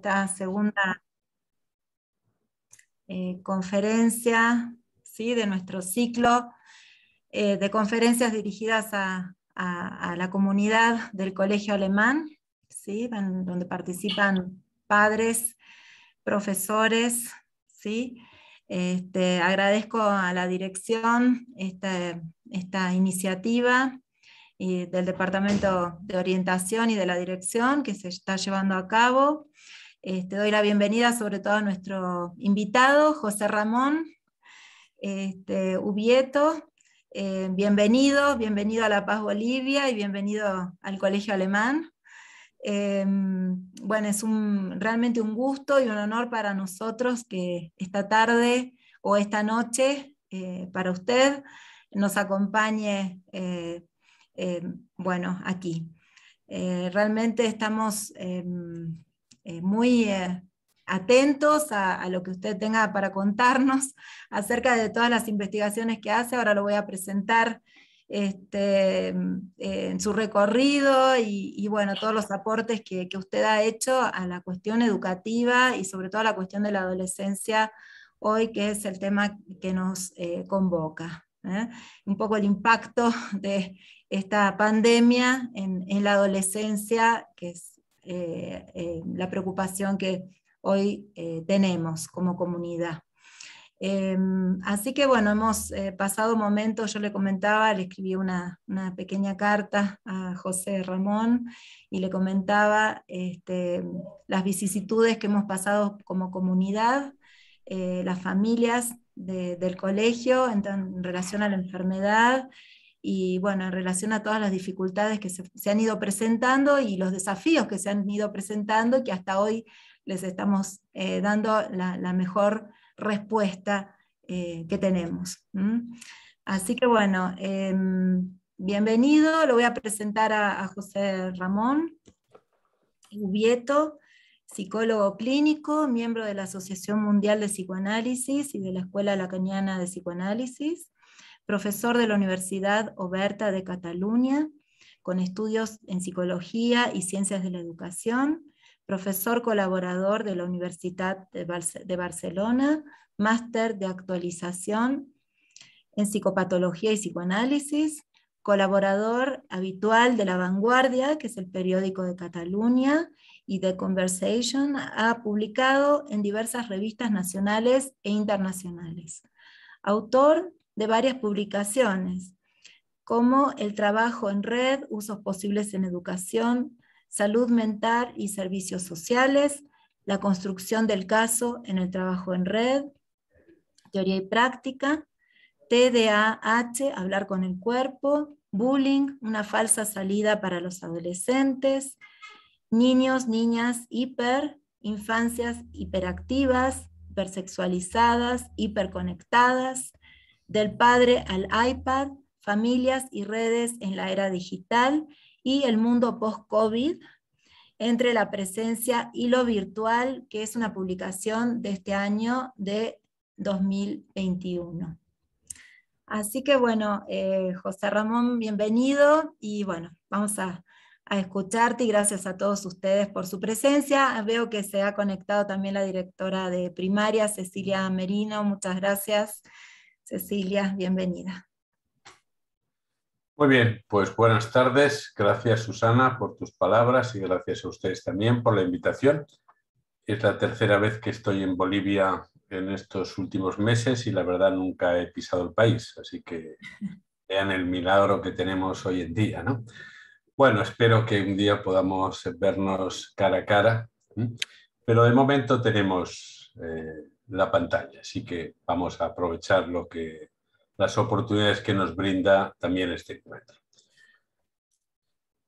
esta segunda conferencia, ¿sí?, de nuestro ciclo de conferencias dirigidas a la comunidad del Colegio Alemán, ¿sí?, donde participan padres, profesores, ¿sí? Agradezco a la dirección esta iniciativa del Departamento de Orientación y de la Dirección que se está llevando a cabo. Doy la bienvenida sobre todo a nuestro invitado, José Ramón Ubieto. Bienvenido a La Paz, Bolivia, y bienvenido al Colegio Alemán. Bueno, es realmente un gusto y un honor para nosotros que esta tarde o esta noche, para usted, nos acompañe bueno, aquí. Realmente estamos muy atentos a lo que usted tenga para contarnos acerca de todas las investigaciones que hace. Ahora lo voy a presentar en su recorrido y bueno, todos los aportes que usted ha hecho a la cuestión educativa y sobre todo a la cuestión de la adolescencia hoy, que es el tema que nos convoca. Un poco el impacto de esta pandemia en la adolescencia, que es la preocupación que hoy tenemos como comunidad. Así que bueno, hemos pasado momentos, yo le comentaba, le escribí una pequeña carta a José Ramón y le comentaba las vicisitudes que hemos pasado como comunidad, las familias del colegio en relación a la enfermedad y bueno, en relación a todas las dificultades que se han ido presentando y los desafíos que se han ido presentando, que hasta hoy les estamos dando la mejor respuesta que tenemos. Así que bueno, bienvenido, lo voy a presentar a José Ramón Ubieto, psicólogo clínico, miembro de la Asociación Mundial de Psicoanálisis y de la Escuela Lacaniana de Psicoanálisis, profesor de la Universidad Oberta de Cataluña, con estudios en psicología y ciencias de la educación, profesor colaborador de la Universidad de Barcelona, máster de actualización en psicopatología y psicoanálisis, colaborador habitual de La Vanguardia, que es el periódico de Cataluña, y The Conversation. Ha publicado en diversas revistas nacionales e internacionales. Autor de varias publicaciones, como El trabajo en red, usos posibles en educación, salud mental y servicios sociales, la construcción del caso en el trabajo en red, teoría y práctica, TDAH, hablar con el cuerpo, bullying, una falsa salida para los adolescentes, niños, niñas, infancias hiperactivas, hipersexualizadas, hiperconectadas, del padre al iPad, familias y redes en la era digital y el mundo post-COVID, entre la presencia y lo virtual, que es una publicación de este año de 2021. Así que bueno, José Ramón, bienvenido, y bueno, vamos a escucharte, y gracias a todos ustedes por su presencia. Veo que se ha conectado también la directora de primaria, Cecilia Merino. Muchas gracias, Cecilia, bienvenida. Muy bien, pues buenas tardes. Gracias, Susana, por tus palabras y gracias a ustedes también por la invitación. Es la tercera vez que estoy en Bolivia en estos últimos meses y la verdad nunca he pisado el país, así que vean el milagro que tenemos hoy en día, ¿no? Bueno, espero que un día podamos vernos cara a cara, pero de momento tenemos la pantalla, así que vamos a aprovechar las oportunidades que nos brinda también este encuentro.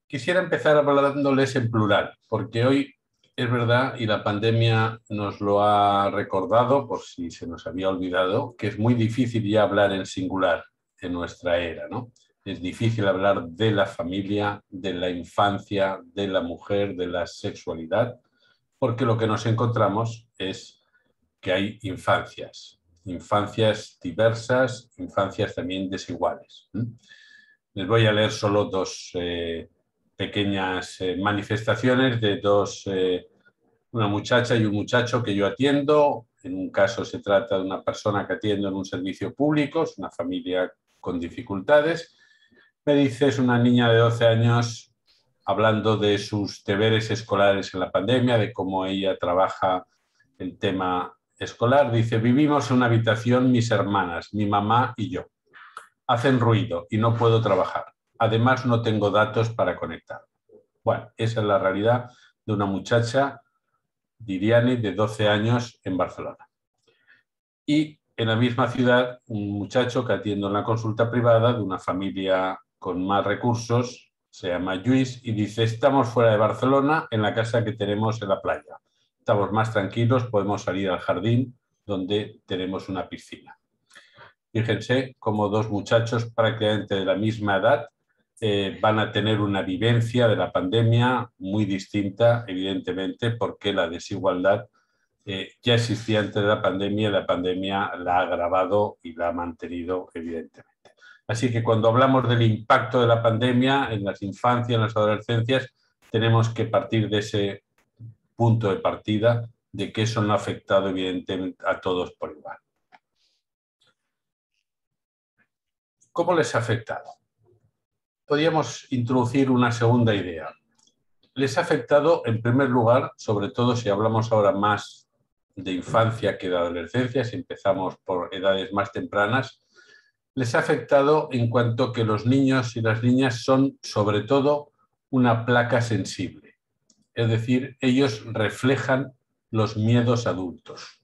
Quisiera empezar hablándoles en plural, porque hoy es verdad, y la pandemia nos lo ha recordado, por si se nos había olvidado, que es muy difícil ya hablar en singular en nuestra era, ¿no? Es difícil hablar de la familia, de la infancia, de la mujer, de la sexualidad, porque lo que nos encontramos es que hay infancias diversas, infancias también desiguales. Les voy a leer solo dos pequeñas manifestaciones de dos una muchacha y un muchacho que yo atiendo. En un caso se trata de una persona que atiendo en un servicio público, es una familia con dificultades. Me dice, es una niña de 12 años hablando de sus deberes escolares en la pandemia, de cómo ella trabaja el tema escolar. Dice, vivimos en una habitación mis hermanas, mi mamá y yo. Hacen ruido y no puedo trabajar. Además, no tengo datos para conectar. Bueno, esa es la realidad de una muchacha, Diriani, de 12 años en Barcelona. Y en la misma ciudad, un muchacho que atiende una consulta privada de una familia con más recursos, se llama Lluís, y dice, estamos fuera de Barcelona, en la casa que tenemos en la playa. Estamos más tranquilos, podemos salir al jardín donde tenemos una piscina. Fíjense cómo dos muchachos prácticamente de la misma edad van a tener una vivencia de la pandemia muy distinta, evidentemente, porque la desigualdad ya existía antes de la pandemia y la pandemia la ha agravado y la ha mantenido, evidentemente. Así que cuando hablamos del impacto de la pandemia en las infancias, en las adolescencias, tenemos que partir de ese punto de partida de que eso no ha afectado, evidentemente, a todos por igual. ¿Cómo les ha afectado? Podríamos introducir una segunda idea. Les ha afectado, en primer lugar, sobre todo si hablamos ahora más de infancia que de adolescencia, si empezamos por edades más tempranas, les ha afectado en cuanto que los niños y las niñas son, sobre todo, una placa sensible. Es decir, ellos reflejan los miedos adultos.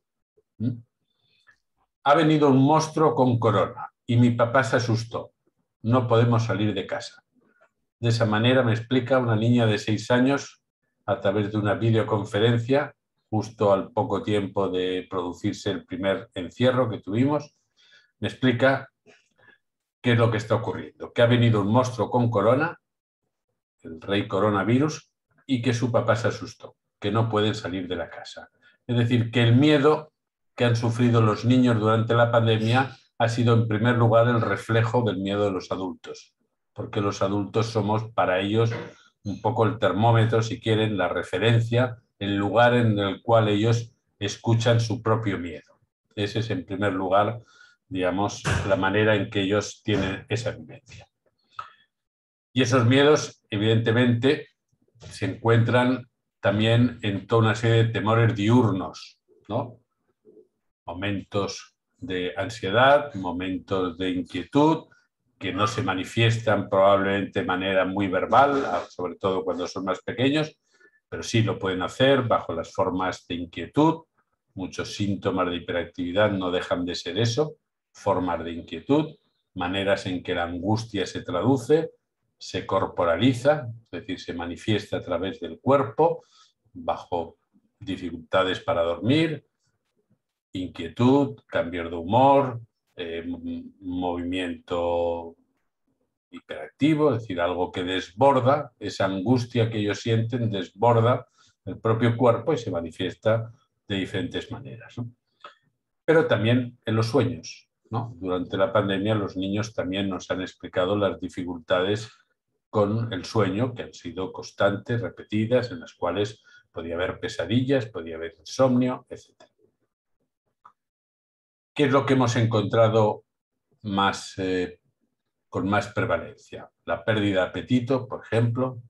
Ha venido un monstruo con corona y mi papá se asustó. No podemos salir de casa. De esa manera me explica una niña de 6 años a través de una videoconferencia, justo al poco tiempo de producirse el primer encierro que tuvimos, me explica qué es lo que está ocurriendo, que ha venido un monstruo con corona, el rey coronavirus, y que su papá se asustó, que no pueden salir de la casa. Es decir, que el miedo que han sufrido los niños durante la pandemia ha sido en primer lugar el reflejo del miedo de los adultos, porque los adultos somos para ellos un poco el termómetro, si quieren, la referencia, el lugar en el cual ellos escuchan su propio miedo. Ese es en primer lugar, digamos, la manera en que ellos tienen esa vivencia. Y esos miedos, evidentemente, se encuentran también en toda una serie de temores diurnos, ¿no? Momentos de ansiedad, momentos de inquietud, que no se manifiestan probablemente de manera muy verbal, sobre todo cuando son más pequeños, pero sí lo pueden hacer bajo las formas de inquietud. Muchos síntomas de hiperactividad no dejan de ser eso, formas de inquietud, maneras en que la angustia se traduce, se corporaliza, es decir, se manifiesta a través del cuerpo, bajo dificultades para dormir, inquietud, cambios de humor, movimiento hiperactivo, es decir, algo que desborda, esa angustia que ellos sienten desborda el propio cuerpo y se manifiesta de diferentes maneras, ¿no? Pero también en los sueños, ¿no? Durante la pandemia los niños también nos han explicado las dificultades con el sueño, que han sido constantes, repetidas, en las cuales podía haber pesadillas, podía haber insomnio, etc. ¿Qué es lo que hemos encontrado más, con más prevalencia? La pérdida de apetito, por ejemplo,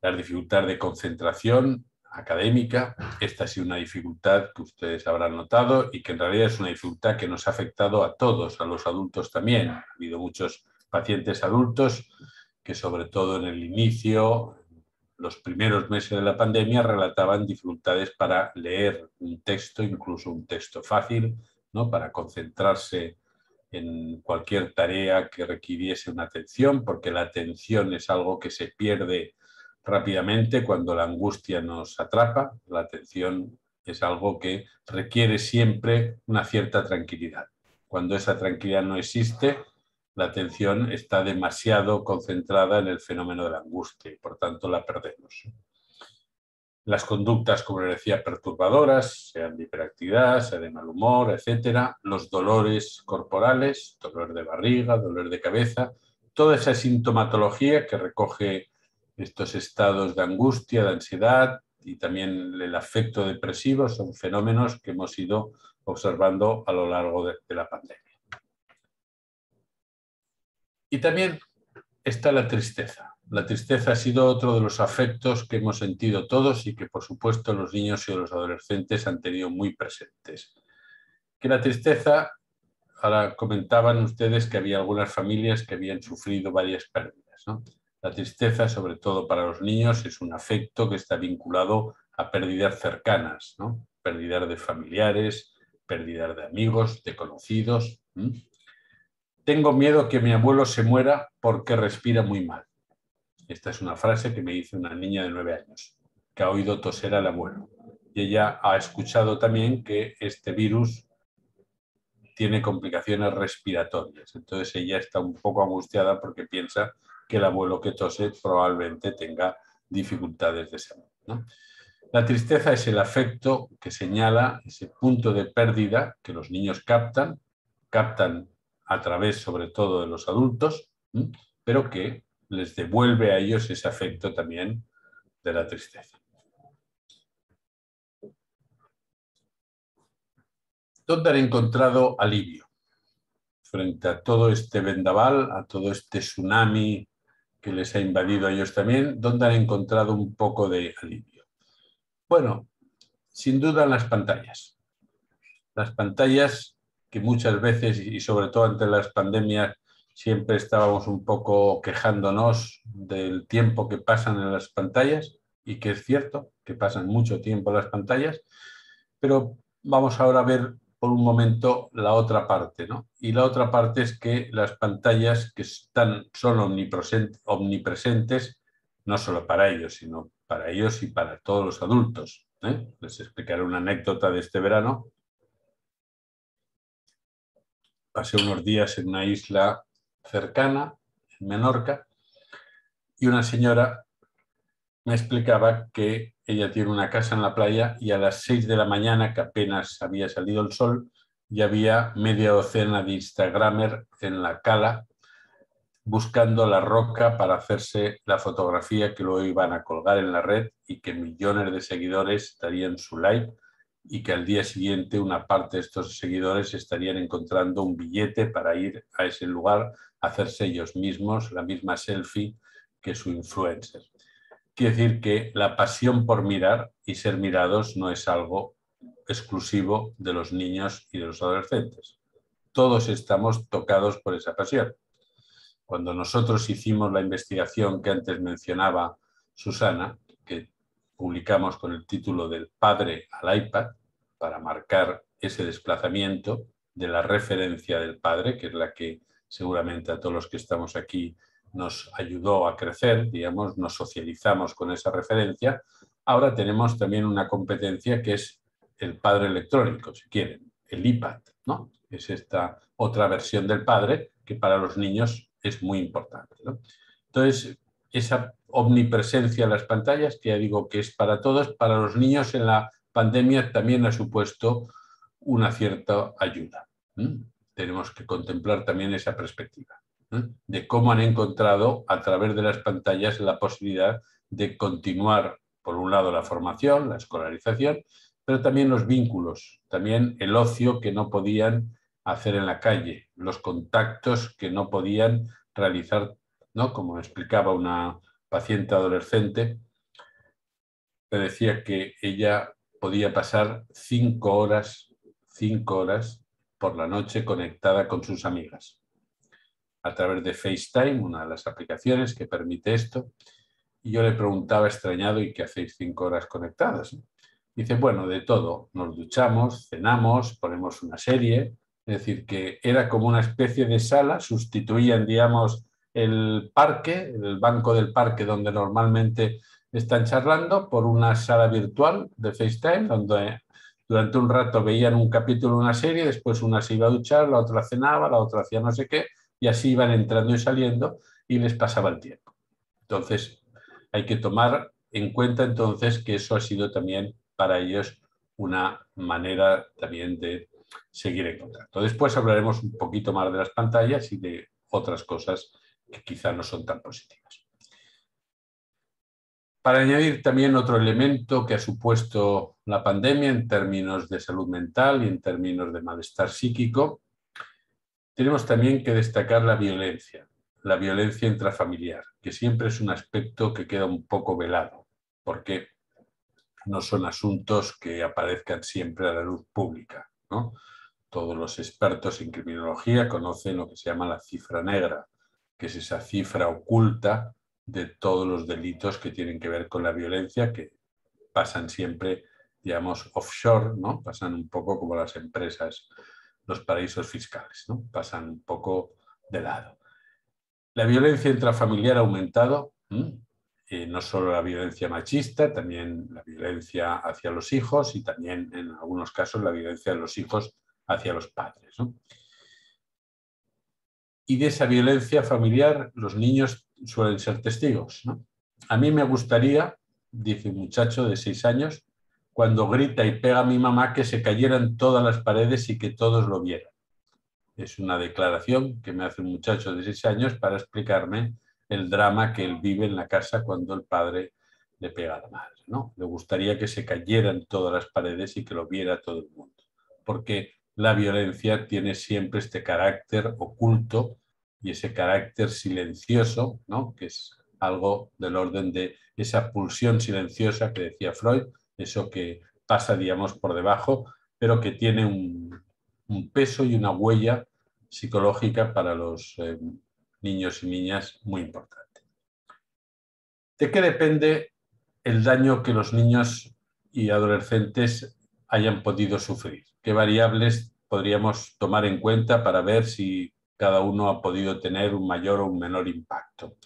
la dificultad de concentración académica. Esta ha sido una dificultad que ustedes habrán notado y que en realidad es una dificultad que nos ha afectado a todos, a los adultos también. Ha habido muchos pacientes adultos que sobre todo en el inicio, los primeros meses de la pandemia, relataban dificultades para leer un texto, incluso un texto fácil, ¿no? Para concentrarse en cualquier tarea que requiriese una atención, porque la atención es algo que se pierde rápidamente cuando la angustia nos atrapa. La atención es algo que requiere siempre una cierta tranquilidad. Cuando esa tranquilidad no existe, la atención está demasiado concentrada en el fenómeno de la angustia y por tanto la perdemos. Las conductas, como les decía, perturbadoras, sean de hiperactividad, sean de mal humor, etc. Los dolores corporales, dolor de barriga, dolor de cabeza, toda esa sintomatología que recoge estos estados de angustia, de ansiedad y también el afecto depresivo son fenómenos que hemos ido observando a lo largo de la pandemia. Y también está la tristeza. La tristeza ha sido otro de los afectos que hemos sentido todos y que, por supuesto, los niños y los adolescentes han tenido muy presentes. Que la tristeza, ahora comentaban ustedes que había algunas familias que habían sufrido varias pérdidas, ¿no? La tristeza, sobre todo para los niños, es un afecto que está vinculado a pérdidas cercanas, ¿no? Pérdidas de familiares, pérdidas de amigos, de conocidos. Tengo miedo que mi abuelo se muera porque respira muy mal. Esta es una frase que me dice una niña de 9 años, que ha oído toser al abuelo. Y ella ha escuchado también que este virus tiene complicaciones respiratorias. Entonces ella está un poco angustiada porque piensa que el abuelo que tose probablemente tenga dificultades de salud, ¿no? La tristeza es el afecto que señala ese punto de pérdida que los niños captan a través sobre todo de los adultos, pero que les devuelve a ellos ese afecto también de la tristeza. ¿Dónde han encontrado alivio frente a todo este vendaval, a todo este tsunami que les ha invadido a ellos también? ¿Dónde han encontrado un poco de alivio? Bueno, sin duda en las pantallas. Las pantallas que muchas veces, y sobre todo ante las pandemias, siempre estábamos un poco quejándonos del tiempo que pasan en las pantallas, y que es cierto que pasan mucho tiempo en las pantallas, pero vamos ahora a ver por un momento la otra parte, ¿no? Y la otra parte es que las pantallas que son omnipresentes, no solo para ellos, sino para ellos y para todos los adultos, ¿eh? Les explicaré una anécdota de este verano. Pasé unos días en una isla cercana, en Menorca, y una señora me explicaba que ella tiene una casa en la playa y a las 6 de la mañana, que apenas había salido el sol, ya había media docena de instagramers en la cala buscando la roca para hacerse la fotografía que luego iban a colgar en la red y que millones de seguidores darían su like, y que al día siguiente una parte de estos seguidores estarían encontrando un billete para ir a ese lugar a hacerse ellos mismos la misma selfie que su influencer. Quiere decir que la pasión por mirar y ser mirados no es algo exclusivo de los niños y de los adolescentes. Todos estamos tocados por esa pasión. Cuando nosotros hicimos la investigación que antes mencionaba Susana, que publicamos con el título del padre al iPad, para marcar ese desplazamiento de la referencia del padre, que es la que seguramente a todos los que estamos aquí nos ayudó a crecer, digamos, nos socializamos con esa referencia. Ahora tenemos también una competencia que es el padre electrónico, si quieren, el iPad, ¿no? Es esta otra versión del padre que para los niños es muy importante, ¿no? Entonces, esa omnipresencia en las pantallas, que ya digo que es para todos, para los niños en la pandemia también ha supuesto una cierta ayuda. Tenemos que contemplar también esa perspectiva de cómo han encontrado a través de las pantallas la posibilidad de continuar, por un lado, la formación, la escolarización, pero también los vínculos, también el ocio que no podían hacer en la calle, los contactos que no podían realizar, ¿no? Como explicaba una paciente adolescente, que decía que ella podía pasar 5 horas por la noche conectada con sus amigas a través de FaceTime, una de las aplicaciones que permite esto. Y yo le preguntaba extrañado, ¿y qué hacéis 5 horas conectadas? Dice, bueno, de todo, nos duchamos, cenamos, ponemos una serie, es decir, que era como una especie de sala, sustituían, digamos, el parque, el banco del parque donde normalmente están charlando, por una sala virtual de FaceTime, donde durante un rato veían un capítulo de una serie, después una se iba a duchar, la otra cenaba, la otra hacía no sé qué, y así iban entrando y saliendo y les pasaba el tiempo. Entonces, hay que tomar en cuenta entonces que eso ha sido también para ellos una manera también de seguir en contacto. Después hablaremos un poquito más de las pantallas y de otras cosas que quizá no son tan positivas. Para añadir también otro elemento que ha supuesto la pandemia en términos de salud mental y en términos de malestar psíquico, tenemos también que destacar la violencia intrafamiliar, que siempre es un aspecto que queda un poco velado, porque no son asuntos que aparezcan siempre a la luz pública, ¿no? Todos los expertos en criminología conocen lo que se llama la cifra negra, que es esa cifra oculta de todos los delitos que tienen que ver con la violencia, que pasan siempre, digamos, offshore, ¿no? Pasan un poco como las empresas, los paraísos fiscales, ¿no? Pasan un poco de lado. La violencia intrafamiliar ha aumentado, no solo la violencia machista, también la violencia hacia los hijos y también en algunos casos la violencia de los hijos hacia los padres, ¿no? Y de esa violencia familiar los niños suelen ser testigos, ¿no? A mí me gustaría, dice un muchacho de 6 años, cuando grita y pega a mi mamá, que se cayeran todas las paredes y que todos lo vieran. Es una declaración que me hace un muchacho de 6 años para explicarme el drama que él vive en la casa cuando el padre le pega a la madre, ¿no? Le gustaría que se cayeran todas las paredes y que lo viera todo el mundo, porque la violencia tiene siempre este carácter oculto y ese carácter silencioso, ¿no? Que es algo del orden de esa pulsión silenciosa que decía Freud, eso que pasa, digamos, por debajo, pero que tiene un peso y una huella psicológica para los niños y niñas muy importante. ¿De qué depende el daño que los niños y adolescentes hayan podido sufrir? ¿Qué variables podríamos tomar en cuenta para ver si cada uno ha podido tener un mayor o un menor impacto?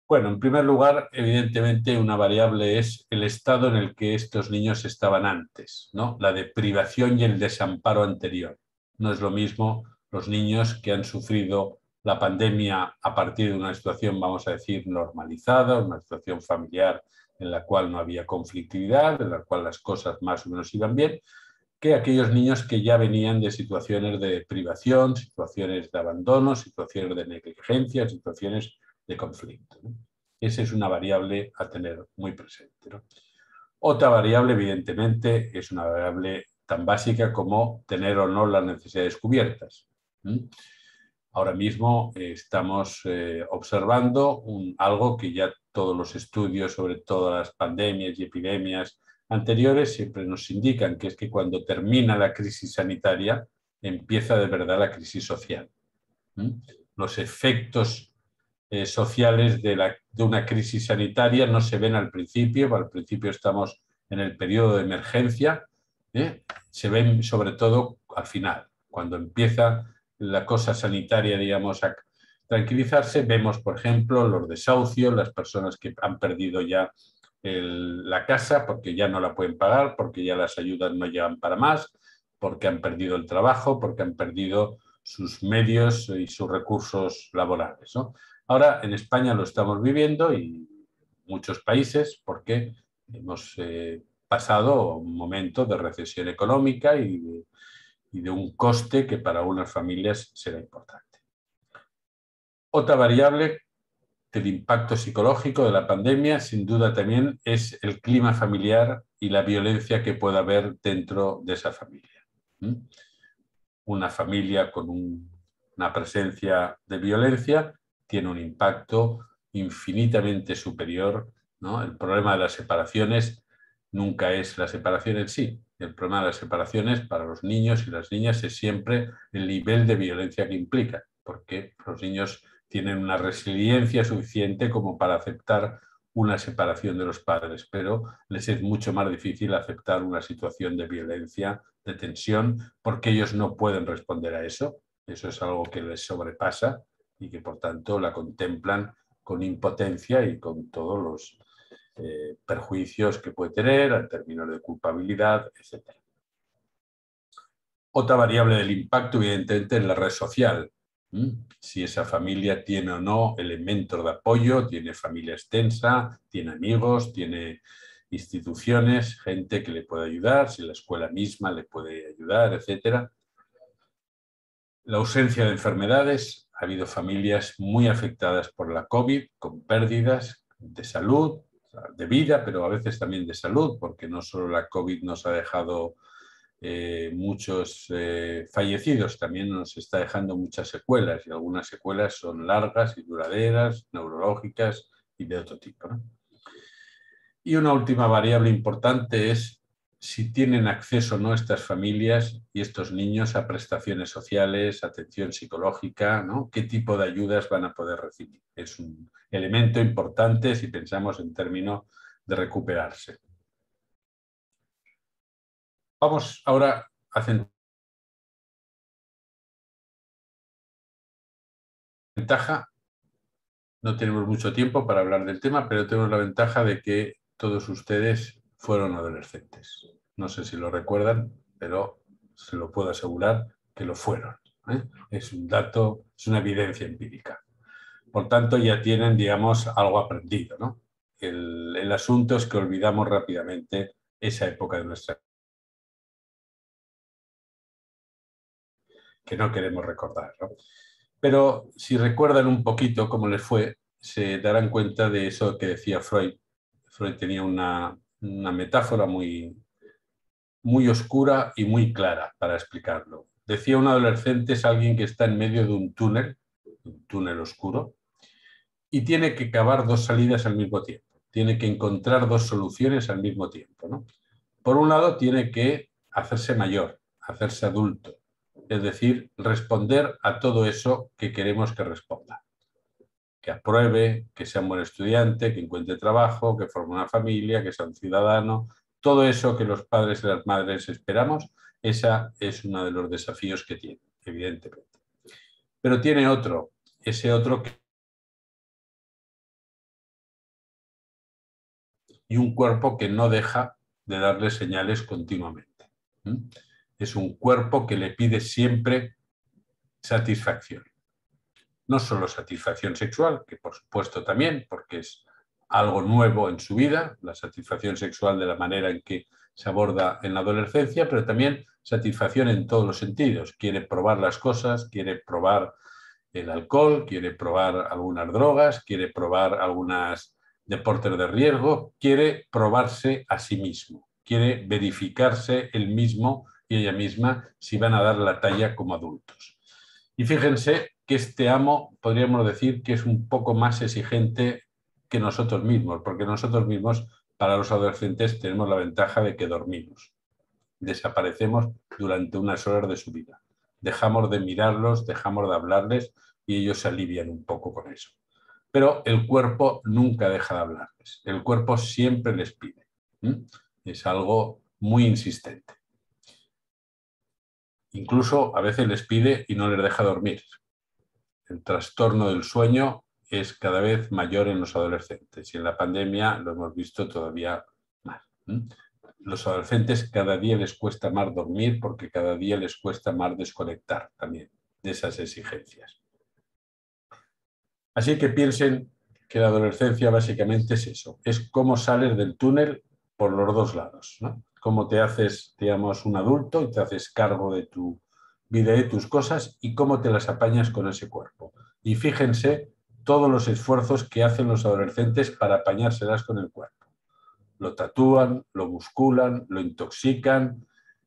Bueno, en primer lugar, evidentemente una variable es el estado en el que estos niños estaban antes, ¿no? La deprivación y el desamparo anterior. No es lo mismo los niños que han sufrido la pandemia a partir de una situación, vamos a decir, normalizada, una situación familiar en la cual no había conflictividad, en la cual las cosas más o menos iban bien, que aquellos niños que ya venían de situaciones de privación, situaciones de abandono, situaciones de negligencia, situaciones de conflicto, ¿no? Esa es una variable a tener muy presente, ¿no? Otra variable, evidentemente, es una variable tan básica como tener o no las necesidades cubiertas. Ahora mismo estamos observando algo que ya todos los estudios sobre todas las pandemias y epidemias anteriores siempre nos indican, que es que cuando termina la crisis sanitaria empieza de verdad la crisis social. Los efectos sociales de una crisis sanitaria no se ven al principio estamos en el periodo de emergencia, se ven sobre todo al final, cuando empieza la cosa sanitaria, digamos, a tranquilizarse. Vemos, por ejemplo, los desahucios, las personas que han perdido ya la casa porque ya no la pueden pagar, porque ya las ayudas no llegan para más, porque han perdido el trabajo, porque han perdido sus medios y sus recursos laborales, ¿no? Ahora en España lo estamos viviendo y muchos países, porque hemos pasado un momento de recesión económica y de un coste que para unas familias será importante. Otra variable del impacto psicológico de la pandemia, sin duda también, es el clima familiar y la violencia que pueda haber dentro de esa familia. Una familia con una presencia de violencia tiene un impacto infinitamente superior, ¿no? El problema de las separaciones nunca es la separación en sí. El problema de las separaciones para los niños y las niñas es siempre el nivel de violencia que implica, porque los niños tienen una resiliencia suficiente como para aceptar una separación de los padres, pero les es mucho más difícil aceptar una situación de violencia, de tensión, porque ellos no pueden responder a eso. Eso es algo que les sobrepasa y que por tanto la contemplan con impotencia y con todos los perjuicios que puede tener en términos de culpabilidad, etc. Otra variable del impacto, evidentemente, es la red social. Si esa familia tiene o no elementos de apoyo, tiene familia extensa, tiene amigos, tiene instituciones, gente que le puede ayudar, si la escuela misma le puede ayudar, etc. La ausencia de enfermedades. Ha habido familias muy afectadas por la COVID, con pérdidas de salud, de vida, pero a veces también de salud, porque no solo la COVID nos ha dejado muchos fallecidos, también nos está dejando muchas secuelas, y algunas secuelas son largas y duraderas, neurológicas y de otro tipo, ¿no? Y una última variable importante es si tienen acceso o no estas familias y estos niños a prestaciones sociales, atención psicológica, ¿no? ¿Qué tipo de ayudas van a poder recibir? Es un elemento importante si pensamos en términos de recuperarse. Vamos ahora a centrar la ventaja. No tenemos mucho tiempo para hablar del tema, pero tenemos la ventaja de que todos ustedes fueron adolescentes. No sé si lo recuerdan, pero se lo puedo asegurar que lo fueron, ¿eh? Es un dato, es una evidencia empírica. Por tanto, ya tienen, digamos, algo aprendido, ¿no? El asunto es que olvidamos rápidamente esa época de nuestra vida, que no queremos recordar, ¿no? Pero si recuerdan un poquito cómo les fue, se darán cuenta de eso que decía Freud. Freud tenía una metáfora muy oscura y muy clara para explicarlo. Decía un adolescente es alguien que está en medio de un túnel oscuro, y tiene que cavar dos salidas al mismo tiempo. Tiene que encontrar dos soluciones al mismo tiempo, ¿no? Por un lado, tiene que hacerse mayor, hacerse adulto, es decir, responder a todo eso que queremos que responda. Que apruebe, que sea un buen estudiante, que encuentre trabajo, que forme una familia, que sea un ciudadano. Todo eso que los padres y las madres esperamos, ese es uno de los desafíos que tiene, evidentemente. Pero tiene otro, ese otro y un cuerpo que no deja de darle señales continuamente. Es un cuerpo que le pide siempre satisfacción. No solo satisfacción sexual, que por supuesto también, porque es algo nuevo en su vida, la satisfacción sexual de la manera en que se aborda en la adolescencia, pero también satisfacción en todos los sentidos. Quiere probar las cosas, quiere probar el alcohol, quiere probar algunas drogas, quiere probar algunos deportes de riesgo, quiere probarse a sí mismo, quiere verificarse él mismo y ella misma si van a dar la talla como adultos. Y fíjense que este amo, podríamos decir que es un poco más exigente que nosotros mismos, porque nosotros mismos, para los adolescentes, tenemos la ventaja de que dormimos. Desaparecemos durante unas horas de su vida. Dejamos de mirarlos, dejamos de hablarles y ellos se alivian un poco con eso. Pero el cuerpo nunca deja de hablarles. El cuerpo siempre les pide. Es algo muy insistente. Incluso a veces les pide y no les deja dormir. El trastorno del sueño es cada vez mayor en los adolescentes y en la pandemia lo hemos visto todavía más. Los adolescentes cada día les cuesta más dormir porque cada día les cuesta más desconectar también de esas exigencias. Así que piensen que la adolescencia básicamente es eso, es cómo sales del túnel por los dos lados, ¿no? Cómo te haces, digamos, un adulto y te haces cargo de tu vida y de tus cosas y cómo te las apañas con ese cuerpo. Y fíjense todos los esfuerzos que hacen los adolescentes para apañárselas con el cuerpo. Lo tatúan, lo musculan, lo intoxican,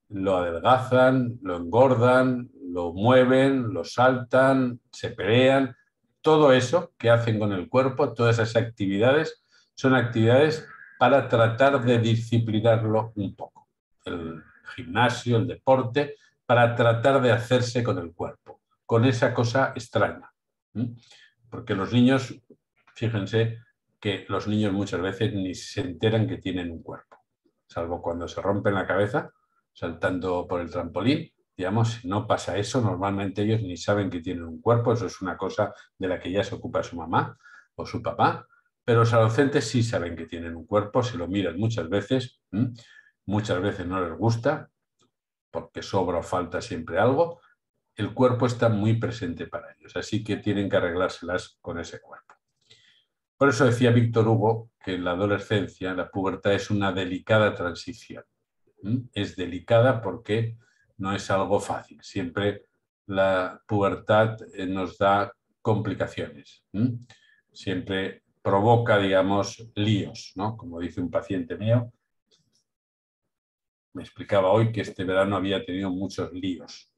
lo adelgazan, lo engordan, lo mueven, lo saltan, se pelean. Todo eso que hacen con el cuerpo, todas esas actividades, son actividades para tratar de disciplinarlo un poco. El gimnasio, el deporte, para tratar de hacerse con el cuerpo, con esa cosa extraña. Porque los niños, fíjense que los niños muchas veces ni se enteran que tienen un cuerpo, salvo cuando se rompen la cabeza saltando por el trampolín. Digamos, si no pasa eso, normalmente ellos ni saben que tienen un cuerpo, eso es una cosa de la que ya se ocupa su mamá o su papá, pero los adolescentes sí saben que tienen un cuerpo, se lo miran muchas veces no les gusta, porque sobra o falta siempre algo. El cuerpo está muy presente para ellos, así que tienen que arreglárselas con ese cuerpo. Por eso decía Víctor Hugo que en la adolescencia, la pubertad es una delicada transición. Es delicada porque no es algo fácil. Siempre la pubertad nos da complicaciones. Siempre provoca, digamos, líos, ¿no? Como dice un paciente mío, me explicaba hoy que este verano había tenido muchos líos.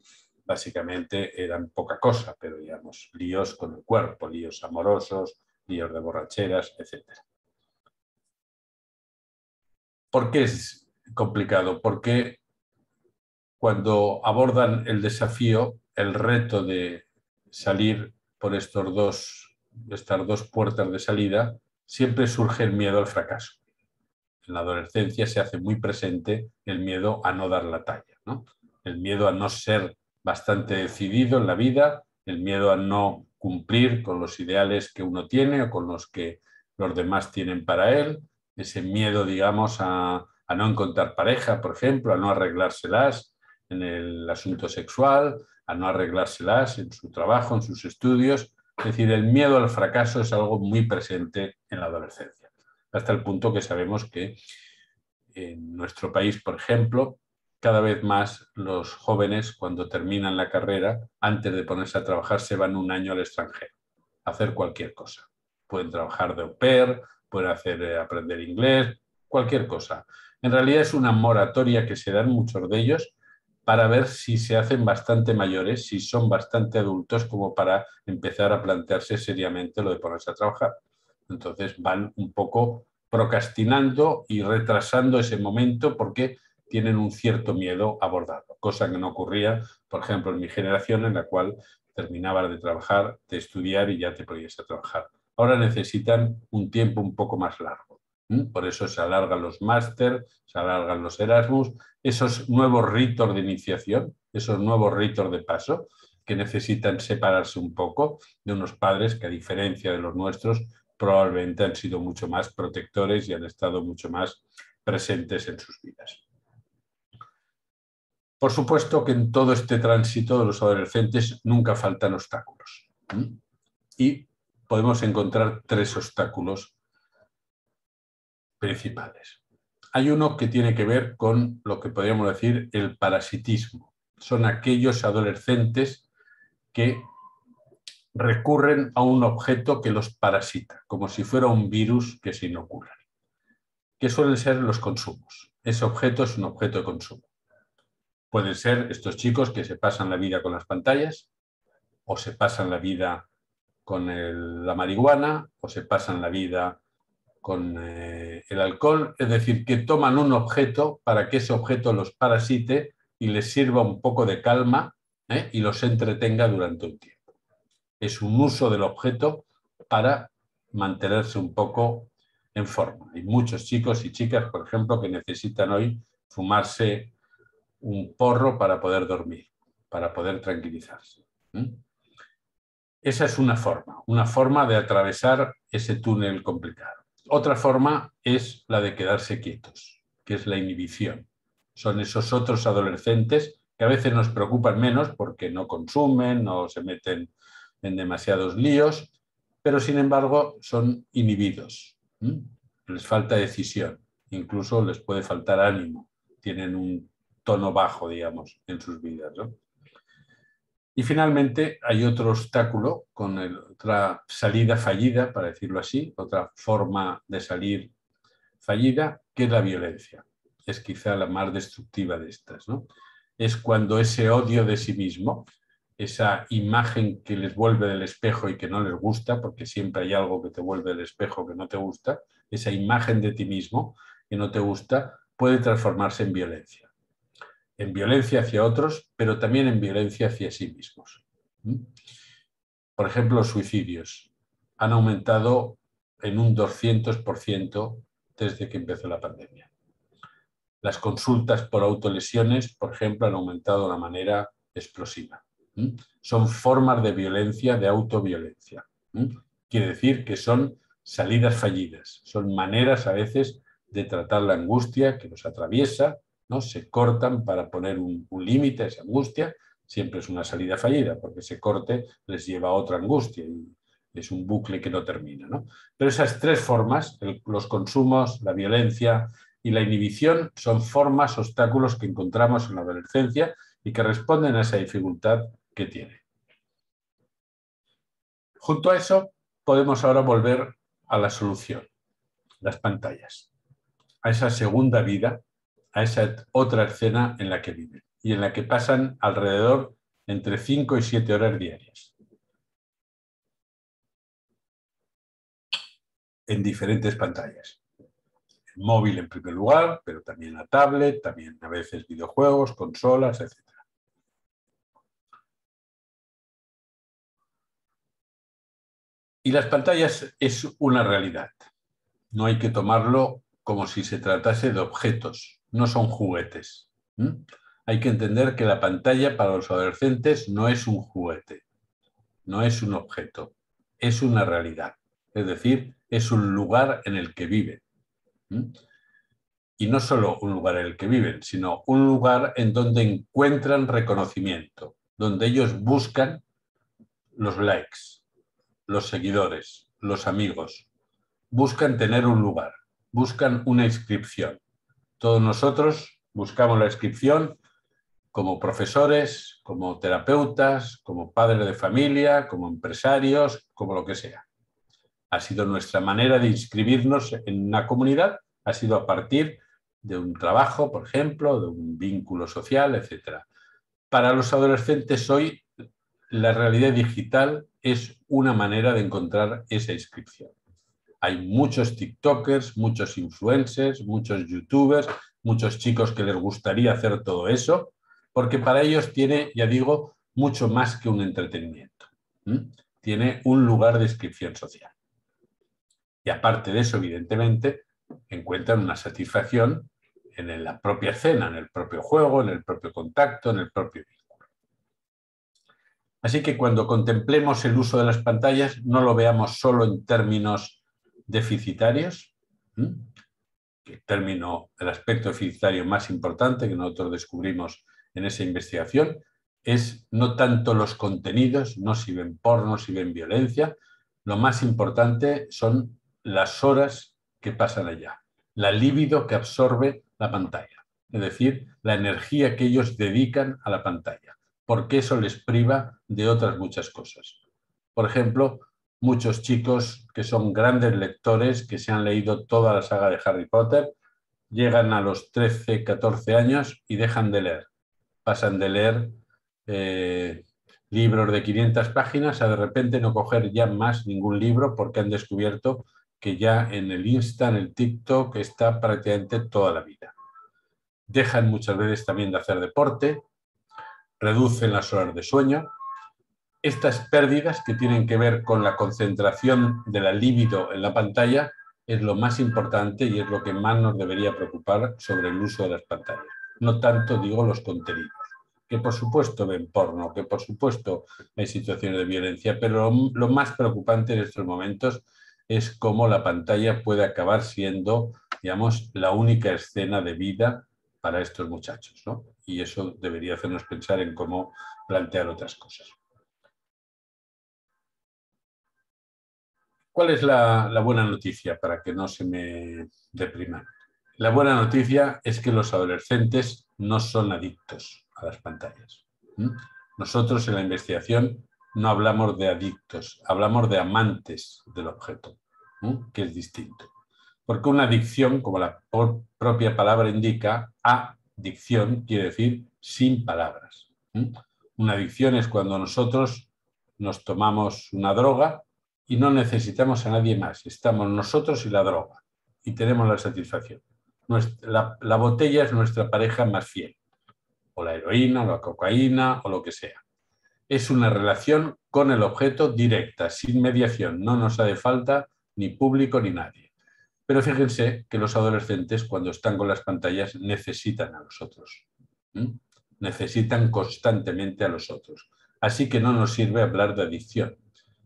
Básicamente eran poca cosa, pero digamos, líos con el cuerpo, líos amorosos, líos de borracheras, etc. ¿Por qué es complicado? Porque cuando abordan el desafío, el reto de salir por estas dos puertas de salida, siempre surge el miedo al fracaso. En la adolescencia se hace muy presente el miedo a no dar la talla, ¿no? El miedo a no ser bastante decidido en la vida, el miedo a no cumplir con los ideales que uno tiene o con los que los demás tienen para él, ese miedo, digamos, a no encontrar pareja, por ejemplo, a no arreglárselas en el asunto sexual, a no arreglárselas en su trabajo, en sus estudios. Es decir, el miedo al fracaso es algo muy presente en la adolescencia, hasta el punto que sabemos que en nuestro país, por ejemplo, cada vez más los jóvenes, cuando terminan la carrera, antes de ponerse a trabajar, se van un año al extranjero a hacer cualquier cosa. Pueden trabajar de au pair, pueden aprender inglés, cualquier cosa. En realidad es una moratoria que se dan muchos de ellos para ver si se hacen bastante mayores, si son bastante adultos como para empezar a plantearse seriamente lo de ponerse a trabajar. Entonces van un poco procrastinando y retrasando ese momento porque tienen un cierto miedo a abordarlo, cosa que no ocurría, por ejemplo, en mi generación, en la cual terminabas de trabajar, de estudiar y ya te podías a trabajar. Ahora necesitan un tiempo un poco más largo. Por eso se alargan los máster, se alargan los Erasmus, esos nuevos ritos de iniciación, esos nuevos ritos de paso que necesitan separarse un poco de unos padres que, a diferencia de los nuestros, probablemente han sido mucho más protectores y han estado mucho más presentes en sus vidas. Por supuesto que en todo este tránsito de los adolescentes nunca faltan obstáculos. Y podemos encontrar 3 obstáculos principales. Hay uno que tiene que ver con lo que podríamos decir el parasitismo. Son aquellos adolescentes que recurren a un objeto que los parasita, como si fuera un virus que se inocula, que suelen ser los consumos. Ese objeto es un objeto de consumo. Pueden ser estos chicos que se pasan la vida con las pantallas, o se pasan la vida con la marihuana, o se pasan la vida con el alcohol, es decir, que toman un objeto para que ese objeto los parasite y les sirva un poco de calma y los entretenga durante un tiempo. Es un uso del objeto para mantenerse un poco en forma. Hay muchos chicos y chicas, por ejemplo, que necesitan hoy fumarse un porro para poder dormir, para poder tranquilizarse. Esa es una forma de atravesar ese túnel complicado. Otra forma es la de quedarse quietos, que es la inhibición. Son esos otros adolescentes que a veces nos preocupan menos porque no consumen, no se meten en demasiados líos, pero sin embargo son inhibidos. Les falta decisión, incluso les puede faltar ánimo, tienen un tono bajo, digamos, en sus vidas, ¿no? Y finalmente hay otro obstáculo con otra salida fallida, para decirlo así, otra forma de salir fallida, que es la violencia. Es quizá la más destructiva de estas, ¿no? Es cuando ese odio de sí mismo, esa imagen que les vuelve del espejo y que no les gusta, porque siempre hay algo que te vuelve del espejo que no te gusta, esa imagen de ti mismo que no te gusta, puede transformarse en violencia. En violencia hacia otros, pero también en violencia hacia sí mismos. Por ejemplo, los suicidios han aumentado en un 200% desde que empezó la pandemia. Las consultas por autolesiones, por ejemplo, han aumentado de una manera explosiva. Son formas de violencia, de autoviolencia. Quiere decir que son salidas fallidas, son maneras a veces de tratar la angustia que nos atraviesa, ¿no? Se cortan para poner un límite a esa angustia. Siempre es una salida fallida, porque ese corte les lleva a otra angustia y es un bucle que no termina, ¿no? Pero esas 3 formas, los consumos, la violencia y la inhibición, son formas, obstáculos que encontramos en la adolescencia y que responden a esa dificultad que tiene. Junto a eso, podemos ahora volver a la solución, las pantallas, a esa segunda vida, a esa otra escena en la que viven y en la que pasan alrededor entre 5 y 7 horas diarias. En diferentes pantallas. El móvil en primer lugar, pero también la tablet, también a veces videojuegos, consolas, etc. Y las pantallas es una realidad. No hay que tomarlo como si se tratase de objetos, no son juguetes. Hay que entender que la pantalla para los adolescentes no es un juguete, no es un objeto, es una realidad. Es decir, es un lugar en el que viven. Y no solo un lugar en el que viven, sino un lugar en donde encuentran reconocimiento, donde ellos buscan los likes, los seguidores, los amigos, buscan tener un lugar, buscan una inscripción. Todos nosotros buscamos la inscripción como profesores, como terapeutas, como padres de familia, como empresarios, como lo que sea. Ha sido nuestra manera de inscribirnos en una comunidad, ha sido a partir de un trabajo, por ejemplo, de un vínculo social, etc. Para los adolescentes hoy, la realidad digital es una manera de encontrar esa inscripción. Hay muchos TikTokers, muchos influencers, muchos YouTubers, muchos chicos que les gustaría hacer todo eso, porque para ellos tiene, ya digo, mucho más que un entretenimiento. Tiene un lugar de inscripción social. Y aparte de eso, evidentemente, encuentran una satisfacción en la propia escena, en el propio juego, en el propio contacto, en el propio vínculo. Así que cuando contemplemos el uso de las pantallas, no lo veamos solo en términos deficitarios, el aspecto deficitario más importante que nosotros descubrimos en esa investigación es no tanto los contenidos, no si ven porno, si ven violencia, lo más importante son las horas que pasan allá, la libido que absorbe la pantalla, es decir, la energía que ellos dedican a la pantalla, porque eso les priva de otras muchas cosas. Por ejemplo, muchos chicos que son grandes lectores, que se han leído toda la saga de Harry Potter, llegan a los 13, 14 años y dejan de leer. Pasan de leer libros de 500 páginas a de repente no coger ya más ningún libro porque han descubierto que ya en el Insta, en el TikTok, está prácticamente toda la vida. Dejan muchas veces también de hacer deporte, reducen las horas de sueño. Estas pérdidas que tienen que ver con la concentración de la libido en la pantalla es lo más importante y es lo que más nos debería preocupar sobre el uso de las pantallas. No tanto, digo, los contenidos, que por supuesto ven porno, que por supuesto hay situaciones de violencia, pero lo más preocupante en estos momentos es cómo la pantalla puede acabar siendo, digamos, la única escena de vida para estos muchachos, ¿no? Y eso debería hacernos pensar en cómo plantear otras cosas. ¿Cuál es la buena noticia para que no se me depriman? La buena noticia es que los adolescentes no son adictos a las pantallas. Nosotros en la investigación no hablamos de adictos, hablamos de amantes del objeto, que es distinto. Porque una adicción, como la propia palabra indica, adicción quiere decir sin palabras. Una adicción es cuando nosotros nos tomamos una droga y no necesitamos a nadie más. Estamos nosotros y la droga y tenemos la satisfacción. La botella es nuestra pareja más fiel, o la heroína, o la cocaína, o lo que sea. Es una relación con el objeto directa, sin mediación. No nos hace falta ni público ni nadie. Pero fíjense que los adolescentes, cuando están con las pantallas, necesitan a los otros. Necesitan constantemente a los otros. Así que no nos sirve hablar de adicción.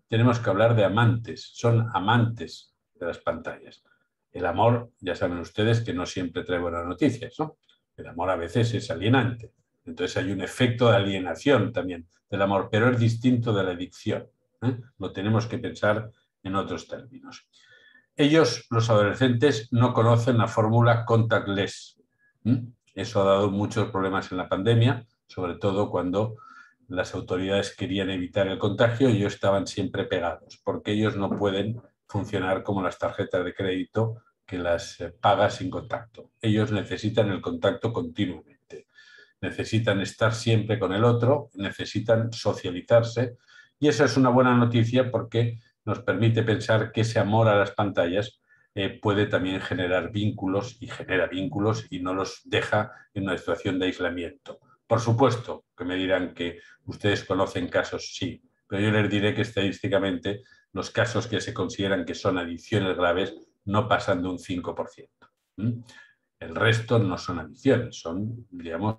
Tenemos que hablar de amantes. Son amantes de las pantallas. El amor, ya saben ustedes que no siempre trae buenas noticias, ¿no? El amor a veces es alienante. Entonces hay un efecto de alienación también del amor, pero es distinto de la adicción. Lo tenemos que pensar en otros términos. Ellos, los adolescentes, no conocen la fórmula contactless. Eso ha dado muchos problemas en la pandemia, sobre todo cuando las autoridades querían evitar el contagio y ellos estaban siempre pegados, porque ellos no pueden funcionar como las tarjetas de crédito que las pagas sin contacto. Ellos necesitan el contacto continuamente, necesitan estar siempre con el otro, necesitan socializarse, y eso es una buena noticia porque nos permite pensar que ese amor a las pantallas puede también generar vínculos, y genera vínculos y no los deja en una situación de aislamiento. Por supuesto que me dirán que ustedes conocen casos, sí, pero yo les diré que estadísticamente los casos que se consideran que son adicciones graves no pasan de un 5%. El resto no son adicciones, son, digamos,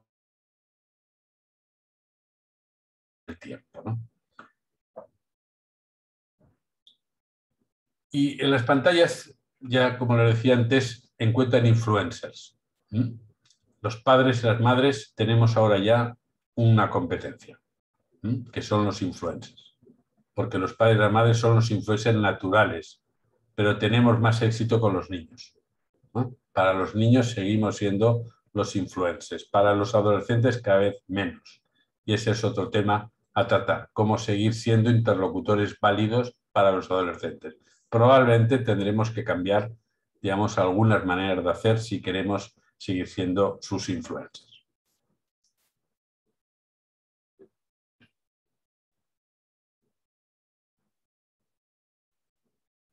el tiempo, ¿no? Y en las pantallas, ya como les decía antes, encuentran influencers. Los padres y las madres tenemos ahora ya una competencia, que son los influencers. Porque los padres y las madres son los influencers naturales, pero tenemos más éxito con los niños, ¿no? Para los niños seguimos siendo los influencers, para los adolescentes cada vez menos. Y ese es otro tema a tratar, cómo seguir siendo interlocutores válidos para los adolescentes. Probablemente tendremos que cambiar, digamos, algunas maneras de hacer si queremos seguir siendo sus influencers.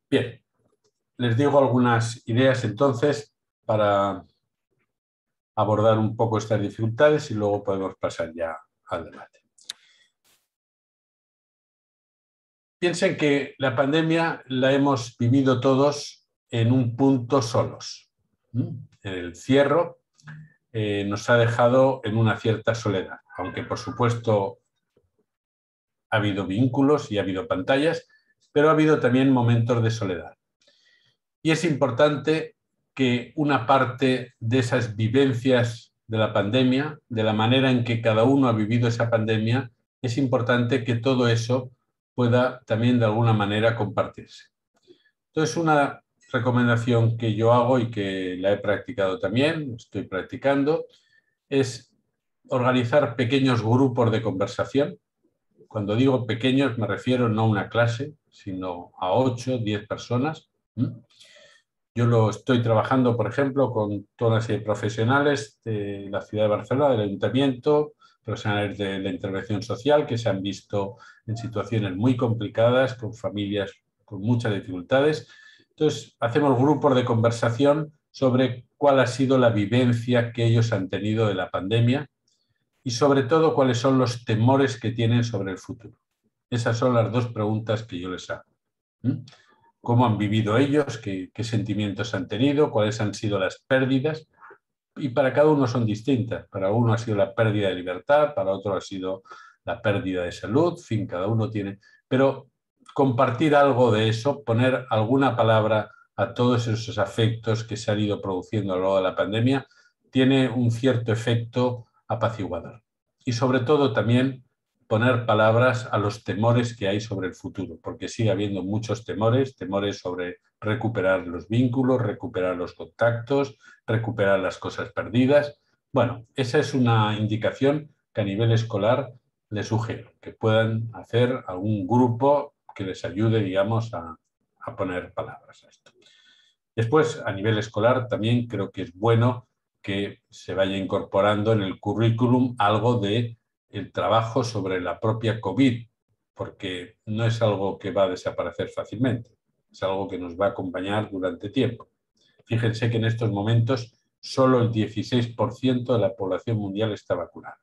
Bien, les digo algunas ideas entonces para abordar un poco estas dificultades y luego podemos pasar ya al debate. Piensen que la pandemia la hemos vivido todos en un punto solos. El cierre nos ha dejado en una cierta soledad, aunque por supuesto ha habido vínculos y ha habido pantallas, pero ha habido también momentos de soledad. Y es importante que una parte de esas vivencias de la pandemia, de la manera en que cada uno ha vivido esa pandemia, es importante que todo eso pueda también de alguna manera compartirse. Entonces, una recomendación que yo hago y que la he practicado también, estoy practicando, es organizar pequeños grupos de conversación. Cuando digo pequeños me refiero no a una clase, sino a 8, 10 personas. Yo lo estoy trabajando, por ejemplo, con toda una serie de profesionales de la ciudad de Barcelona, del ayuntamiento, profesionales de la intervención social que se han visto en situaciones muy complicadas, con familias con muchas dificultades. Entonces, hacemos grupos de conversación sobre cuál ha sido la vivencia que ellos han tenido de la pandemia y, sobre todo, cuáles son los temores que tienen sobre el futuro. Esas son las dos preguntas que yo les hago. ¿Cómo han vivido ellos? ¿Qué sentimientos han tenido? ¿Cuáles han sido las pérdidas? Y para cada uno son distintas. Para uno ha sido la pérdida de libertad, para otro ha sido la pérdida de salud, en fin, cada uno tiene... Pero compartir algo de eso, poner alguna palabra a todos esos afectos que se han ido produciendo a lo largo de la pandemia, tiene un cierto efecto apaciguador. Y sobre todo también poner palabras a los temores que hay sobre el futuro, porque sigue habiendo muchos temores, temores sobre recuperar los vínculos, recuperar los contactos, recuperar las cosas perdidas. Bueno, esa es una indicación que a nivel escolar les sugiero, que puedan hacer algún grupo que les ayude, digamos, a poner palabras a esto. Después, a nivel escolar, también creo que es bueno que se vaya incorporando en el currículum algo de el trabajo sobre la propia COVID, porque no es algo que va a desaparecer fácilmente, es algo que nos va a acompañar durante tiempo. Fíjense que en estos momentos solo el 16% de la población mundial está vacunada.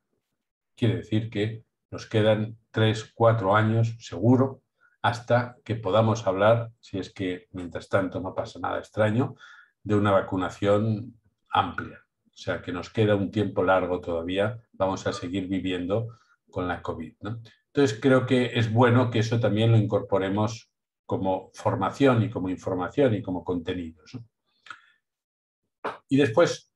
Quiere decir que nos quedan 3, 4 años, seguro, hasta que podamos hablar, si es que mientras tanto no pasa nada extraño, de una vacunación amplia. O sea, que nos queda un tiempo largo todavía, vamos a seguir viviendo con la COVID, ¿no? Entonces, creo que es bueno que eso también lo incorporemos como formación y como información y como contenidos, ¿no? Y después,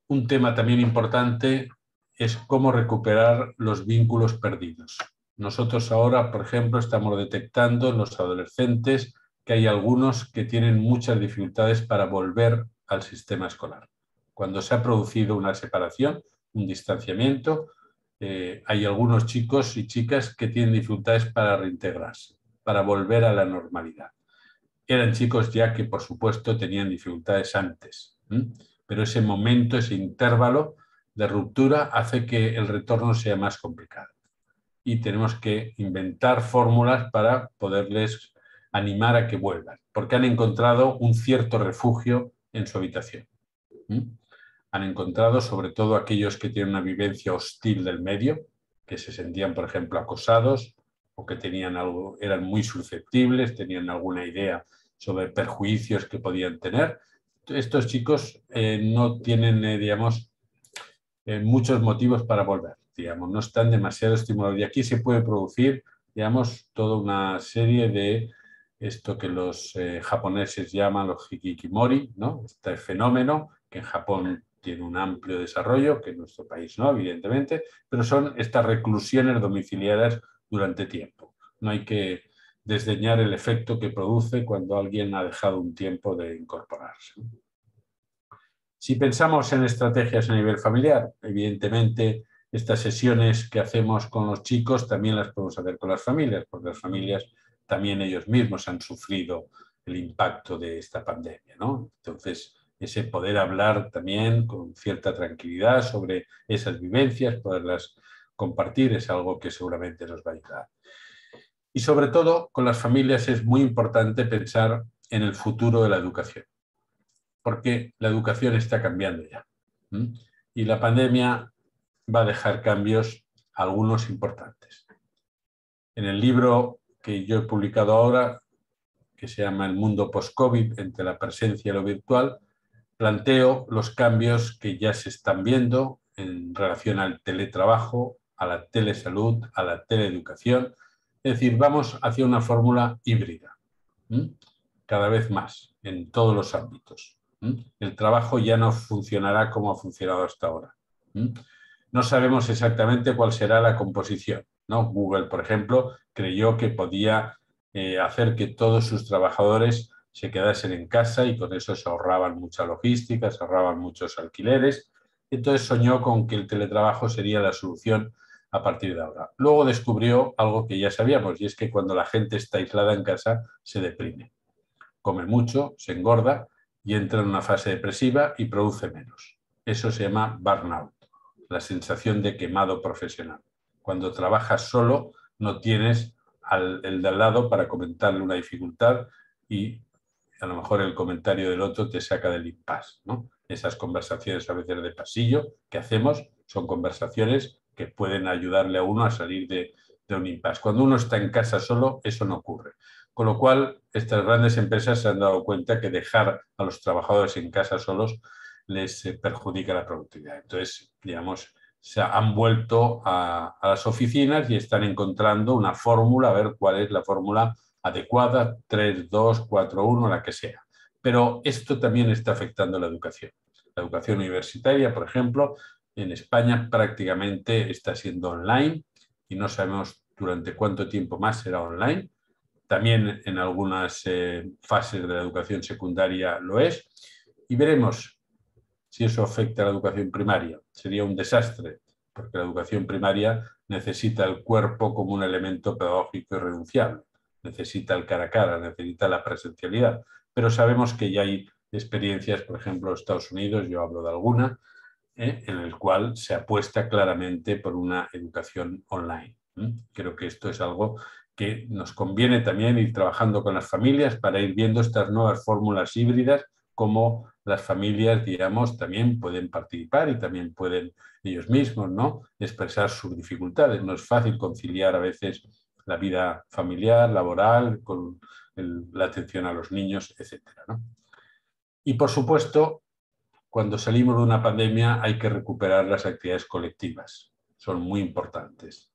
un tema también importante es cómo recuperar los vínculos perdidos. Nosotros ahora, por ejemplo, estamos detectando en los adolescentes que hay algunos que tienen muchas dificultades para volver al sistema escolar. Cuando se ha producido una separación, un distanciamiento, hay algunos chicos y chicas que tienen dificultades para reintegrarse, para volver a la normalidad. eran chicos ya que, por supuesto, tenían dificultades antes, pero ese momento, ese intervalo de ruptura hace que el retorno sea más complicado. Y tenemos que inventar fórmulas para poderles animar a que vuelvan, porque han encontrado un cierto refugio en su habitación. Han encontrado, sobre todo aquellos que tienen una vivencia hostil del medio, que se sentían, por ejemplo, acosados o que tenían algo, eran muy susceptibles, tenían alguna idea sobre perjuicios que podían tener. Estos chicos no tienen, digamos, muchos motivos para volver, digamos, no están demasiado estimulados. Y aquí se puede producir, digamos, toda una serie de esto que los japoneses llaman los hikikomori, ¿no? Este fenómeno que en Japón tiene un amplio desarrollo, que en nuestro país no, evidentemente, pero son estas reclusiones domiciliarias durante tiempo. No hay que desdeñar el efecto que produce cuando alguien ha dejado un tiempo de incorporarse. Si pensamos en estrategias a nivel familiar, evidentemente estas sesiones que hacemos con los chicos también las podemos hacer con las familias, porque las familias también ellos mismos han sufrido el impacto de esta pandemia, ¿no? Entonces, ese poder hablar también con cierta tranquilidad sobre esas vivencias, poderlas compartir, es algo que seguramente nos va a ayudar. Y sobre todo, con las familias es muy importante pensar en el futuro de la educación, porque la educación está cambiando ya. Y la pandemia va a dejar cambios, algunos importantes. En el libro que yo he publicado ahora, que se llama El mundo post-COVID, entre la presencia y lo virtual, planteo los cambios que ya se están viendo en relación al teletrabajo, a la telesalud, a la teleeducación. Es decir, vamos hacia una fórmula híbrida, cada vez más, en todos los ámbitos. El trabajo ya no funcionará como ha funcionado hasta ahora. No sabemos exactamente cuál será la composición, ¿no? Google, por ejemplo, creyó que podía hacer que todos sus trabajadores se quedasen en casa y con eso se ahorraban mucha logística, se ahorraban muchos alquileres. Entonces soñó con que el teletrabajo sería la solución a partir de ahora. Luego descubrió algo que ya sabíamos, y es que cuando la gente está aislada en casa se deprime. Come mucho, se engorda y entra en una fase depresiva y produce menos. Eso se llama burnout, la sensación de quemado profesional. Cuando trabajas solo no tienes el de al lado para comentarle una dificultad y a lo mejor el comentario del otro te saca del impasse, ¿no? Esas conversaciones a veces de pasillo que hacemos son conversaciones que pueden ayudarle a uno a salir de un impasse. Cuando uno está en casa solo, eso no ocurre. Con lo cual, estas grandes empresas se han dado cuenta que dejar a los trabajadores en casa solos les perjudica la productividad. Entonces, digamos, se han vuelto a las oficinas y están encontrando una fórmula, a ver cuál es la fórmula adecuada, 3, 2, 4, 1, la que sea. Pero esto también está afectando la educación. La educación universitaria, por ejemplo, en España prácticamente está siendo online y no sabemos durante cuánto tiempo más será online. También en algunas fases de la educación secundaria lo es. Y veremos si eso afecta a la educación primaria. Sería un desastre, porque la educación primaria necesita el cuerpo como un elemento pedagógico irrenunciable. Necesita el cara a cara, necesita la presencialidad. Pero sabemos que ya hay experiencias, por ejemplo, en Estados Unidos, yo hablo de alguna, en el cual se apuesta claramente por una educación online. Creo que esto es algo que nos conviene también ir trabajando con las familias para ir viendo estas nuevas fórmulas híbridas, cómo las familias, digamos, también pueden participar y también pueden ellos mismos, ¿no?, expresar sus dificultades. No es fácil conciliar a veces la vida familiar, laboral, con la atención a los niños, etcétera, ¿no? Y, por supuesto, cuando salimos de una pandemia hay que recuperar las actividades colectivas. Son muy importantes,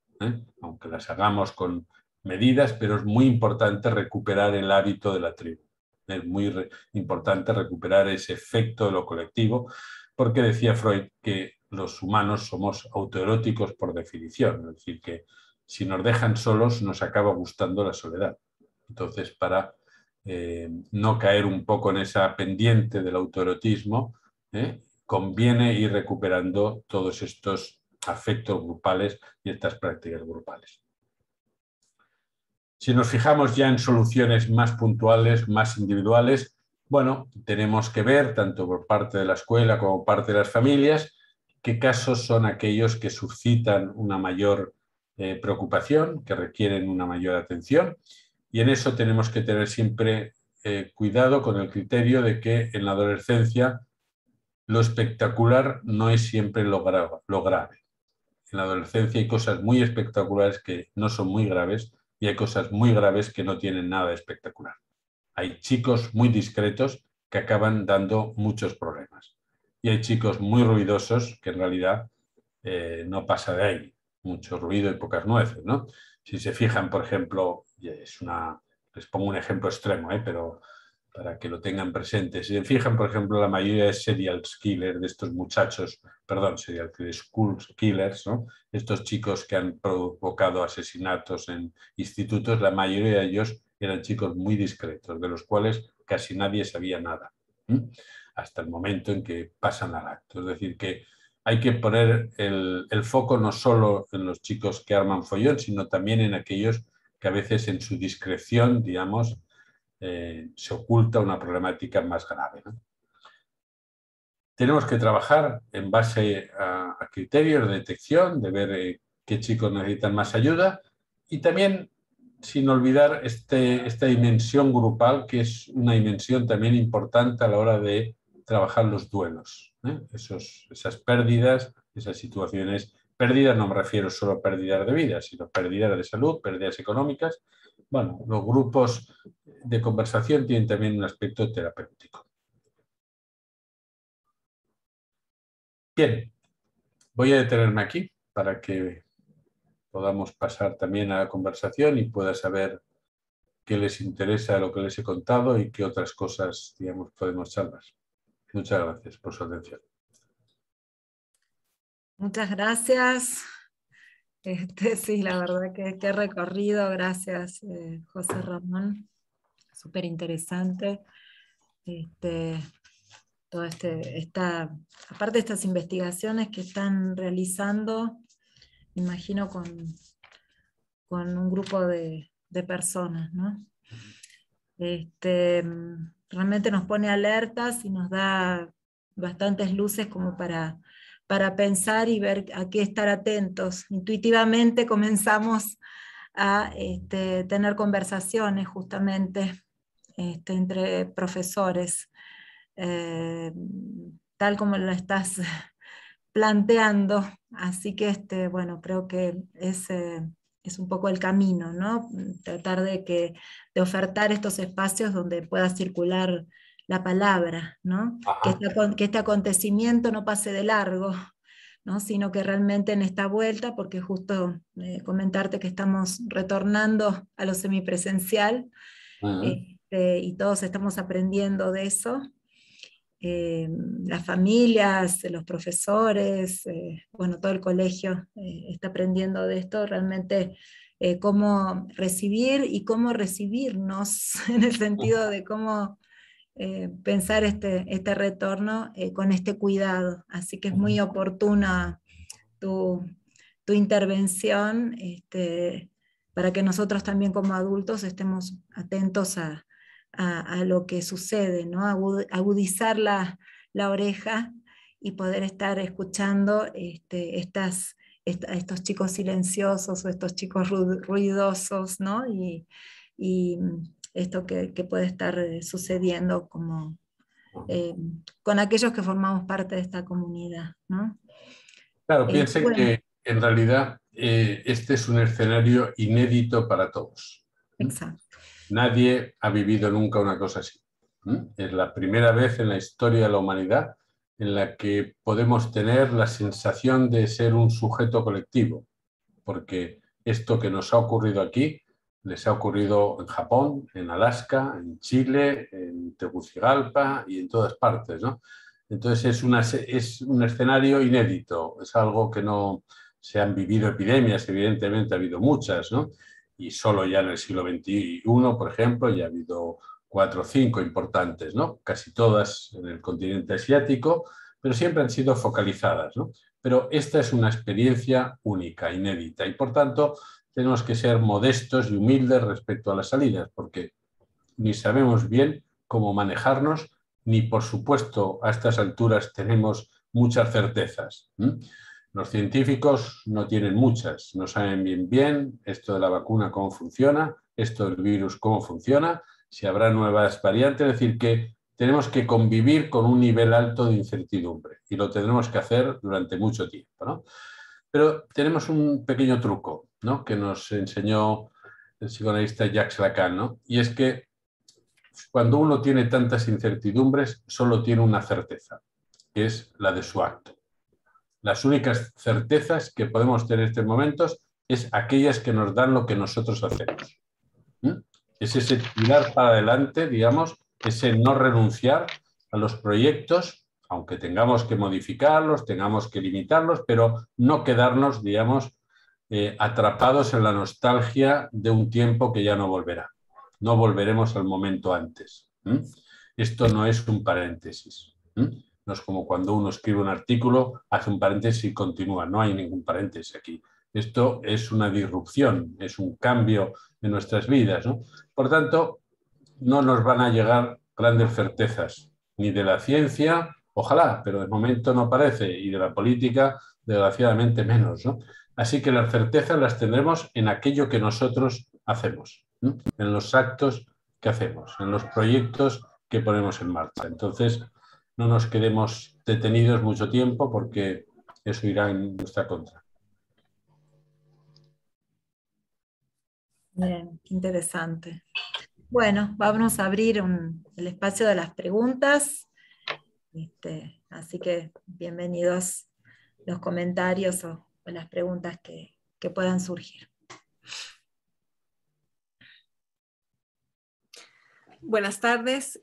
aunque las hagamos con medidas, pero es muy importante recuperar el hábito de la tribu. Es muy importante recuperar ese efecto de lo colectivo, porque decía Freud que los humanos somos autoeróticos por definición, es decir, que si nos dejan solos nos acaba gustando la soledad. Entonces, para no caer un poco en esa pendiente del autoerotismo, conviene ir recuperando todos estos afectos grupales y estas prácticas grupales. Si nos fijamos ya en soluciones más puntuales, más individuales, bueno, tenemos que ver, tanto por parte de la escuela como por parte de las familias, qué casos son aquellos que suscitan una mayor preocupación, que requieren una mayor atención, y en eso tenemos que tener siempre cuidado con el criterio de que en la adolescencia lo espectacular no es siempre lo grave. En la adolescencia hay cosas muy espectaculares que no son muy graves y hay cosas muy graves que no tienen nada de espectacular. Hay chicos muy discretos que acaban dando muchos problemas. Y hay chicos muy ruidosos que en realidad no pasa de ahí. Mucho ruido y pocas nueces, ¿no? Si se fijan, por ejemplo, les pongo un ejemplo extremo, pero para que lo tengan presente. Si se fijan, por ejemplo, la mayoría de serial killers, de estos muchachos, perdón, serial school killers, ¿no? Estos chicos que han provocado asesinatos en institutos, la mayoría de ellos eran chicos muy discretos, de los cuales casi nadie sabía nada, hasta el momento en que pasan al acto. Es decir, que hay que poner el foco no solo en los chicos que arman follón, sino también en aquellos que a veces en su discreción, digamos, se oculta una problemática más grave, ¿no? Tenemos que trabajar en base a criterios de detección, de ver qué chicos necesitan más ayuda y también sin olvidar esta dimensión grupal, que es una dimensión también importante a la hora de trabajar los duelos, esas pérdidas, esas situaciones. Pérdidas no me refiero solo a pérdidas de vida, sino pérdidas de salud, pérdidas económicas. Bueno, los grupos de conversación tienen también un aspecto terapéutico. Bien, voy a detenerme aquí para que podamos pasar también a la conversación y pueda saber qué les interesa de lo que les he contado y qué otras cosas, digamos, podemos charlar. Muchas gracias por su atención. Muchas gracias. Sí, la verdad que qué recorrido, gracias José Ramón, súper interesante. Aparte de estas investigaciones que están realizando, imagino con un grupo de personas, ¿no? Realmente nos pone alertas y nos da bastantes luces como para pensar y ver a qué estar atentos. Intuitivamente comenzamos a tener conversaciones justamente entre profesores, tal como lo estás planteando. Así que bueno, creo que es un poco el camino, ¿no? Tratar de ofertar estos espacios donde pueda circular la palabra, ¿no? Que este acontecimiento no pase de largo, ¿no? Sino que realmente en esta vuelta, porque justo comentarte que estamos retornando a lo semipresencial, y todos estamos aprendiendo de eso. Las familias, los profesores, bueno, todo el colegio está aprendiendo de esto, realmente cómo recibir y cómo recibirnos, en el sentido de cómo pensar este retorno con este cuidado. Así que es muy oportuna tu intervención, para que nosotros también como adultos estemos atentos a lo que sucede, ¿no? Agudizar la oreja y poder estar escuchando estos chicos silenciosos o estos chicos ruidosos, ¿no? Y esto que puede estar sucediendo como, con aquellos que formamos parte de esta comunidad, ¿no? Claro, piensen Bueno, que en realidad este es un escenario inédito para todos. exacto. Nadie ha vivido nunca una cosa así. Es la primera vez en la historia de la humanidad en la que podemos tener la sensación de ser un sujeto colectivo, porque esto que nos ha ocurrido aquí les ha ocurrido en Japón, en Alaska, en Chile, en Tegucigalpa y en todas partes, ¿no? Entonces es un escenario inédito, es algo que no se han vivido epidemias, evidentemente ha habido muchas, ¿no? Y solo ya en el siglo XXI, por ejemplo, ya ha habido 4 o 5 importantes, ¿no? Casi todas en el continente asiático, pero siempre han sido focalizadas, ¿no? Pero esta es una experiencia única, inédita, y por tanto tenemos que ser modestos y humildes respecto a las salidas, porque ni sabemos bien cómo manejarnos, ni por supuesto a estas alturas tenemos muchas certezas. Los científicos no tienen muchas, no saben bien esto de la vacuna cómo funciona, esto del virus cómo funciona, si habrá nuevas variantes, es decir, que tenemos que convivir con un nivel alto de incertidumbre y lo tendremos que hacer durante mucho tiempo, ¿no? Pero tenemos un pequeño truco, ¿no?, que nos enseñó el psicoanalista Jacques Lacan, ¿no? Y es que cuando uno tiene tantas incertidumbres, solo tiene una certeza, que es la de su acto. Las únicas certezas que podemos tener en estos momentos es aquellas que nos dan lo que nosotros hacemos. Es ese tirar para adelante, digamos, ese no renunciar a los proyectos, aunque tengamos que modificarlos, tengamos que limitarlos, pero no quedarnos, digamos, atrapados en la nostalgia de un tiempo que ya no volverá. No volveremos al momento antes. Esto no es un paréntesis. No es como cuando uno escribe un artículo, hace un paréntesis y continúa. No hay ningún paréntesis aquí. Esto es una disrupción, es un cambio en nuestras vidas, ¿no? Por tanto, no nos van a llegar grandes certezas, ni de la ciencia, ojalá, pero de momento no parece, y de la política, desgraciadamente menos, ¿no? Así que las certezas las tendremos en aquello que nosotros hacemos, ¿no?, en los actos que hacemos, en los proyectos que ponemos en marcha. Entonces, no nos quedemos detenidos mucho tiempo porque eso irá en nuestra contra. Bien, interesante. Bueno, vamos a abrir el espacio de las preguntas. Así que bienvenidos los comentarios o las preguntas que puedan surgir. Buenas tardes,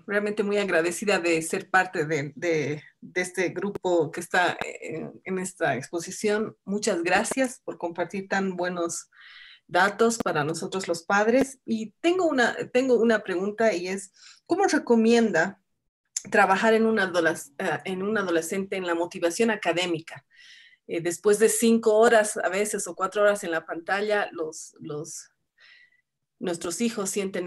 realmente muy agradecida de ser parte de este grupo que está en esta exposición. Muchas gracias por compartir tan buenos datos para nosotros los padres. Y tengo una pregunta, y es, ¿cómo recomienda trabajar en un adolescente en la motivación académica? Después de 5 horas a veces o 4 horas en la pantalla, nuestros hijos sienten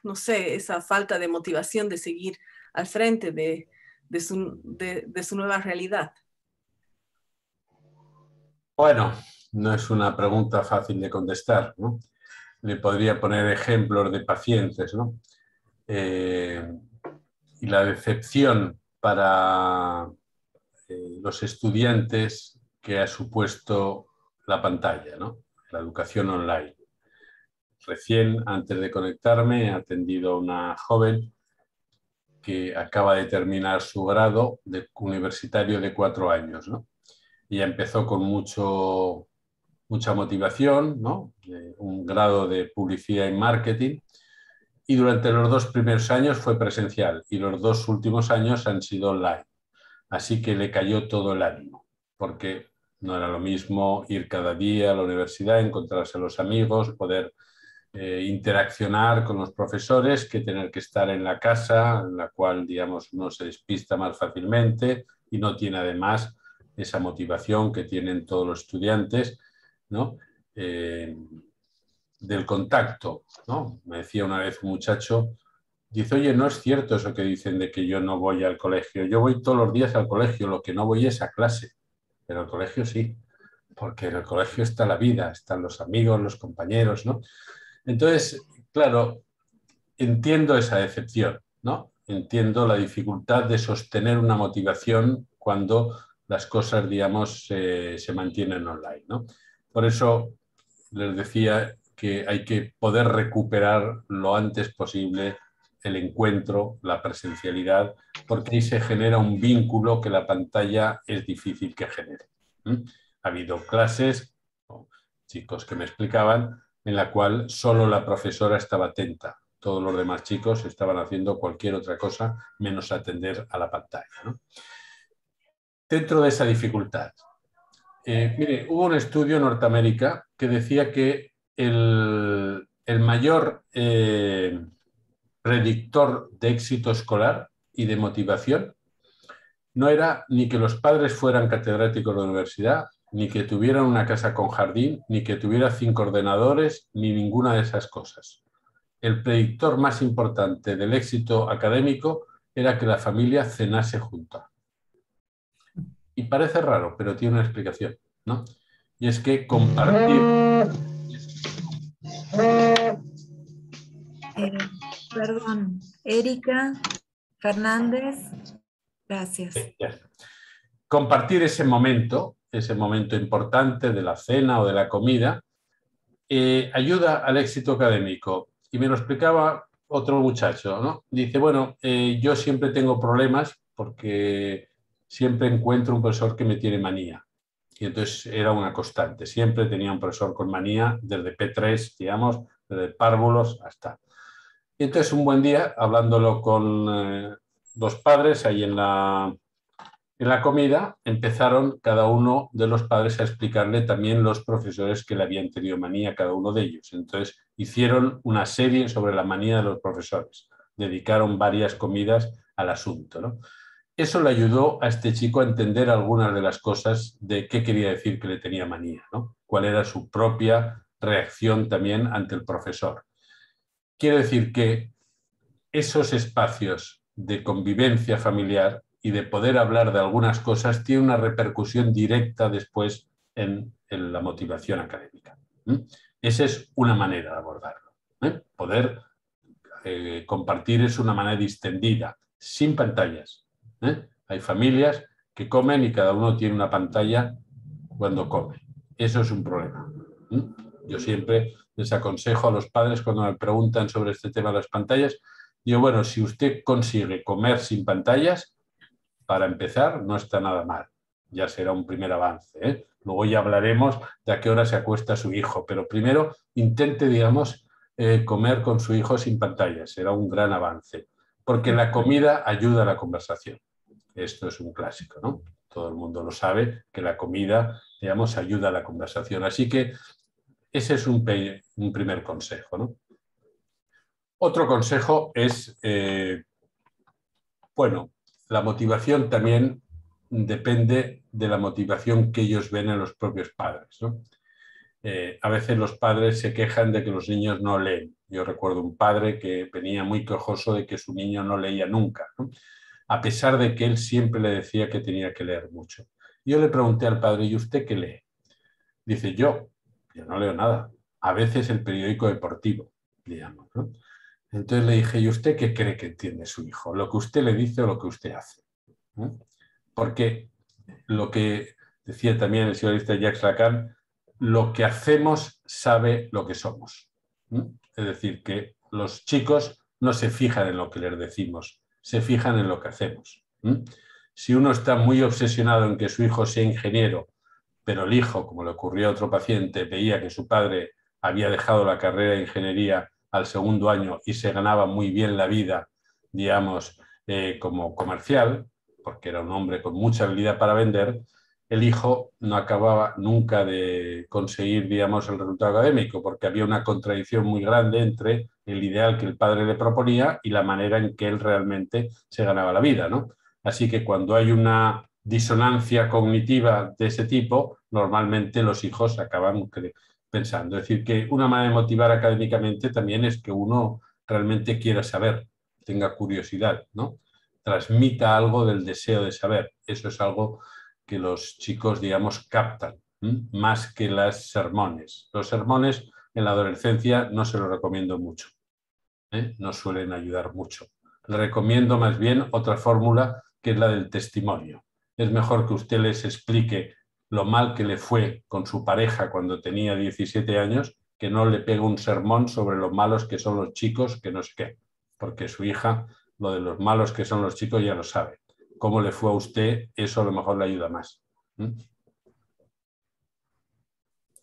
no sé, esa falta de motivación de seguir al frente de su nueva realidad. Bueno, no es una pregunta fácil de contestar, ¿no? Le podría poner ejemplos de pacientes, ¿no? Y la decepción para los estudiantes que ha supuesto la pantalla, ¿no?, la educación online. Recién, antes de conectarme, he atendido a una joven que acaba de terminar su grado universitario de 4 años, ¿no? Y empezó con mucha motivación, ¿no?, un grado de publicidad y marketing, y durante los 2 primeros años fue presencial y los 2 últimos años han sido online. Así que le cayó todo el ánimo, porque no era lo mismo ir cada día a la universidad, encontrarse a los amigos, poder interaccionar con los profesores, que tener que estar en la casa, en la cual, digamos, uno se despista más fácilmente y no tiene además esa motivación que tienen todos los estudiantes, ¿no?, del contacto, ¿no? Me decía una vez un muchacho, dice, oye, no es cierto eso que dicen de que yo no voy al colegio. Yo voy todos los días al colegio, lo que no voy es a clase. Pero al colegio sí, porque en el colegio está la vida, están los amigos, los compañeros, ¿no? Entonces, claro, entiendo esa decepción, ¿no? Entiendo la dificultad de sostener una motivación cuando las cosas, digamos, se mantienen online, ¿no? Por eso les decía que hay que poder recuperar lo antes posible el encuentro, la presencialidad, porque ahí se genera un vínculo que la pantalla es difícil que genere. Ha habido clases, chicos que me explicaban, en la cual solo la profesora estaba atenta. Todos los demás chicos estaban haciendo cualquier otra cosa menos atender a la pantalla, ¿no? Dentro de esa dificultad, mire, hubo un estudio en Norteamérica que decía que el mayor predictor de éxito escolar y de motivación no era ni que los padres fueran catedráticos de universidad, ni que tuvieran una casa con jardín, ni que tuviera 5 ordenadores, ni ninguna de esas cosas. El predictor más importante del éxito académico era que la familia cenase junta. Y parece raro, pero tiene una explicación, ¿no? Y es que compartir... Perdón, Erika Fernández, gracias. Compartir ese momento importante de la cena o de la comida, ayuda al éxito académico. Y me lo explicaba otro muchacho, ¿no? Dice, bueno, yo siempre tengo problemas porque siempre encuentro un profesor que me tiene manía. Y entonces era una constante. Siempre tenía un profesor con manía, desde P3, digamos, desde párvulos hasta... Y entonces un buen día, hablándolo con los padres ahí en la comida, empezaron cada uno de los padres a explicarle también los profesores que le habían tenido manía a cada uno de ellos. Entonces hicieron una serie sobre la manía de los profesores. Dedicaron varias comidas al asunto, ¿no? Eso le ayudó a este chico a entender algunas de las cosas de qué quería decir que le tenía manía, ¿no? Cuál era su propia reacción también ante el profesor. Quiero decir que esos espacios de convivencia familiar y de poder hablar de algunas cosas tiene una repercusión directa después en la motivación académica. Esa es una manera de abordarlo. Poder compartir es una manera distendida, sin pantallas. Hay familias que comen y cada uno tiene una pantalla cuando come. Eso es un problema. Yo siempre les aconsejo a los padres cuando me preguntan sobre este tema de las pantallas, digo, bueno, si usted consigue comer sin pantallas, para empezar, no está nada mal. Ya será un primer avance, ¿eh? Luego ya hablaremos de a qué hora se acuesta su hijo, pero primero intente, digamos, comer con su hijo sin pantallas. Será un gran avance, porque la comida ayuda a la conversación. Esto es un clásico, ¿no? Todo el mundo lo sabe, que la comida, digamos, ayuda a la conversación. Así que ese es un primer consejo, ¿no? Otro consejo es, bueno, la motivación también depende de la motivación que ellos ven en los propios padres, ¿no? A veces los padres se quejan de que los niños no leen. Yo recuerdo un padre que venía muy quejoso de que su niño no leía nunca, ¿no? A pesar de que él siempre le decía que tenía que leer mucho. Yo le pregunté al padre, ¿y usted qué lee? Dice, yo no leo nada. A veces el periódico deportivo, digamos, ¿no? Entonces le dije, ¿y usted qué cree que entiende su hijo? ¿Lo que usted le dice o lo que usted hace? Porque lo que decía también el psicoanalista Jacques Lacan, lo que hacemos sabe lo que somos. Es decir, que los chicos no se fijan en lo que les decimos, se fijan en lo que hacemos. Si uno está muy obsesionado en que su hijo sea ingeniero, pero el hijo, como le ocurrió a otro paciente, veía que su padre había dejado la carrera de ingeniería al segundo año y se ganaba muy bien la vida, digamos, como comercial, porque era un hombre con mucha habilidad para vender, el hijo no acababa nunca de conseguir, digamos, el resultado académico, porque había una contradicción muy grande entre el ideal que el padre le proponía y la manera en que él realmente se ganaba la vida, ¿no? Así que cuando hay una disonancia cognitiva de ese tipo, normalmente los hijos acaban pensando. Es decir, que una manera de motivar académicamente también es que uno realmente quiera saber, tenga curiosidad, ¿no? Transmita algo del deseo de saber. Eso es algo que los chicos, digamos, captan, más que los sermones. Los sermones en la adolescencia no se los recomiendo mucho, no suelen ayudar mucho. Le recomiendo más bien otra fórmula que es la del testimonio. Es mejor que usted les explique lo mal que le fue con su pareja cuando tenía 17 años, que no le pegue un sermón sobre lo malos que son los chicos, que no sé qué, porque su hija lo de los malos que son los chicos ya lo sabe. ¿Cómo le fue a usted? Eso a lo mejor le ayuda más.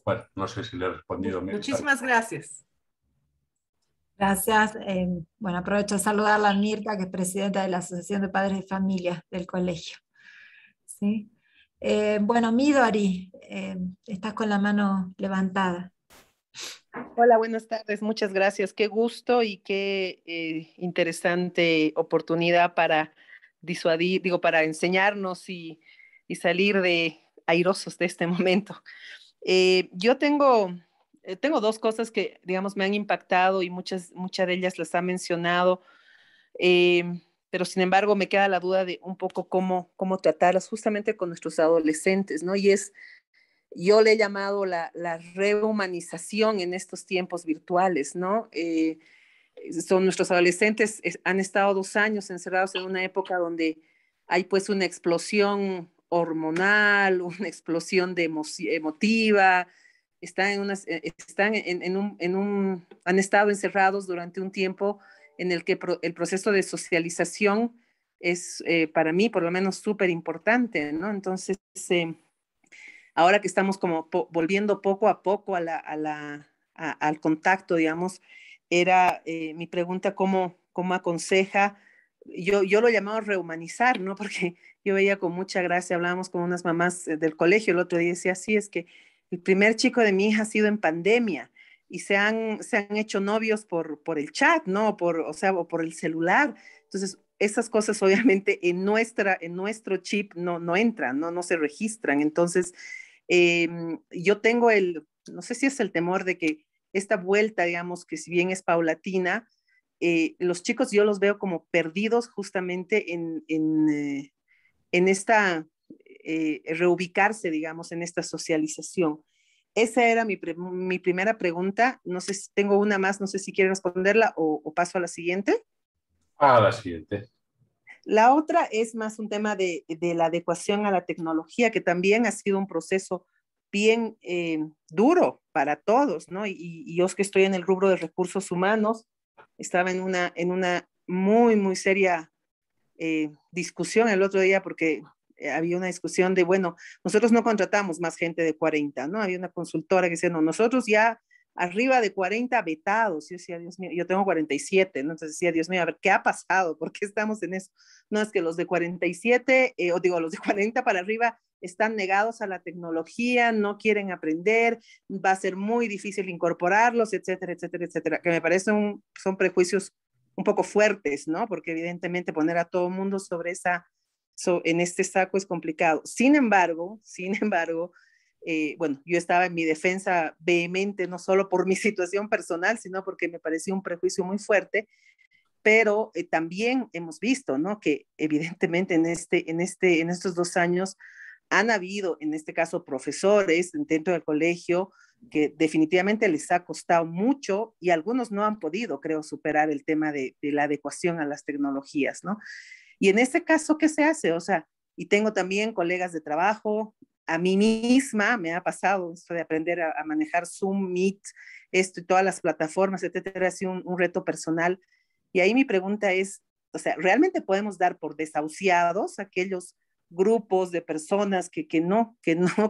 Bueno, no sé si le he respondido bien. Muchísimas gracias. Gracias. Bueno, aprovecho de saludarla a Mirta, que es presidenta de la Asociación de Padres de Familia del colegio. ¿Sí? Bueno, Midori, estás con la mano levantada. Hola, buenas tardes, muchas gracias. Qué gusto y qué interesante oportunidad para disuadir, para enseñarnos y salir de airosos de este momento. Yo tengo dos cosas que, digamos, me han impactado y muchas de ellas las ha mencionado, pero sin embargo me queda la duda de un poco cómo tratarlas justamente con nuestros adolescentes, ¿no? Y yo le he llamado la rehumanización en estos tiempos virtuales, ¿no? Son nuestros adolescentes, han estado 2 años encerrados en una época donde hay pues una explosión hormonal, una explosión de emotiva, han estado encerrados durante un tiempo en el que el proceso de socialización es para mí por lo menos súper importante, ¿no? Entonces, ahora que estamos como volviendo poco a poco al contacto, digamos, era mi pregunta, ¿cómo aconseja? Yo lo llamaba rehumanizar, ¿no? Porque yo veía con mucha gracia, hablábamos con unas mamás del colegio el otro día y decía, sí, es que el primer chico de mi hija ha sido en pandemia y se han hecho novios por el chat, ¿no? O por el celular. Entonces, esas cosas obviamente en nuestro chip no entran, no se registran. Entonces, yo tengo no sé si es el temor de que esta vuelta, digamos, que si bien es paulatina, los chicos yo los veo como perdidos justamente en esta reubicarse, digamos, en esta socialización. Esa era mi primera pregunta. No sé si tengo una más, no sé si quiere responderla o paso a la siguiente. A la siguiente. La otra es más un tema de la adecuación a la tecnología, que también ha sido un proceso bien duro para todos, ¿no? Y yo que estoy en el rubro de recursos humanos, estaba en una muy, muy seria discusión el otro día porque había una discusión de, bueno, nosotros no contratamos más gente de 40, ¿no? Había una consultora que decía, no, nosotros ya arriba de 40 vetados. Yo decía, Dios mío, yo tengo 47, ¿no? Entonces decía, Dios mío, a ver, ¿qué ha pasado? ¿Por qué estamos en eso? No, es que los de 47, los de 40 para arriba están negados a la tecnología, no quieren aprender, va a ser muy difícil incorporarlos, etcétera, etcétera, etcétera, que me parecen son prejuicios un poco fuertes, ¿no? Porque evidentemente poner a todo el mundo en este saco es complicado. Sin embargo, bueno, yo estaba en mi defensa vehemente, no solo por mi situación personal, sino porque me parecía un prejuicio muy fuerte, pero también hemos visto, ¿no? Que evidentemente en estos 2 años han habido, en este caso, profesores dentro del colegio que definitivamente les ha costado mucho y algunos no han podido, creo, superar el tema de la adecuación a las tecnologías, ¿no? Y en este caso, ¿qué se hace? O sea, y tengo también colegas de trabajo, a mí misma me ha pasado esto de aprender a manejar Zoom, Meet, esto y todas las plataformas, etcétera, ha sido un reto personal. Y ahí mi pregunta es, o sea, ¿realmente podemos dar por desahuciados aquellos grupos de personas que no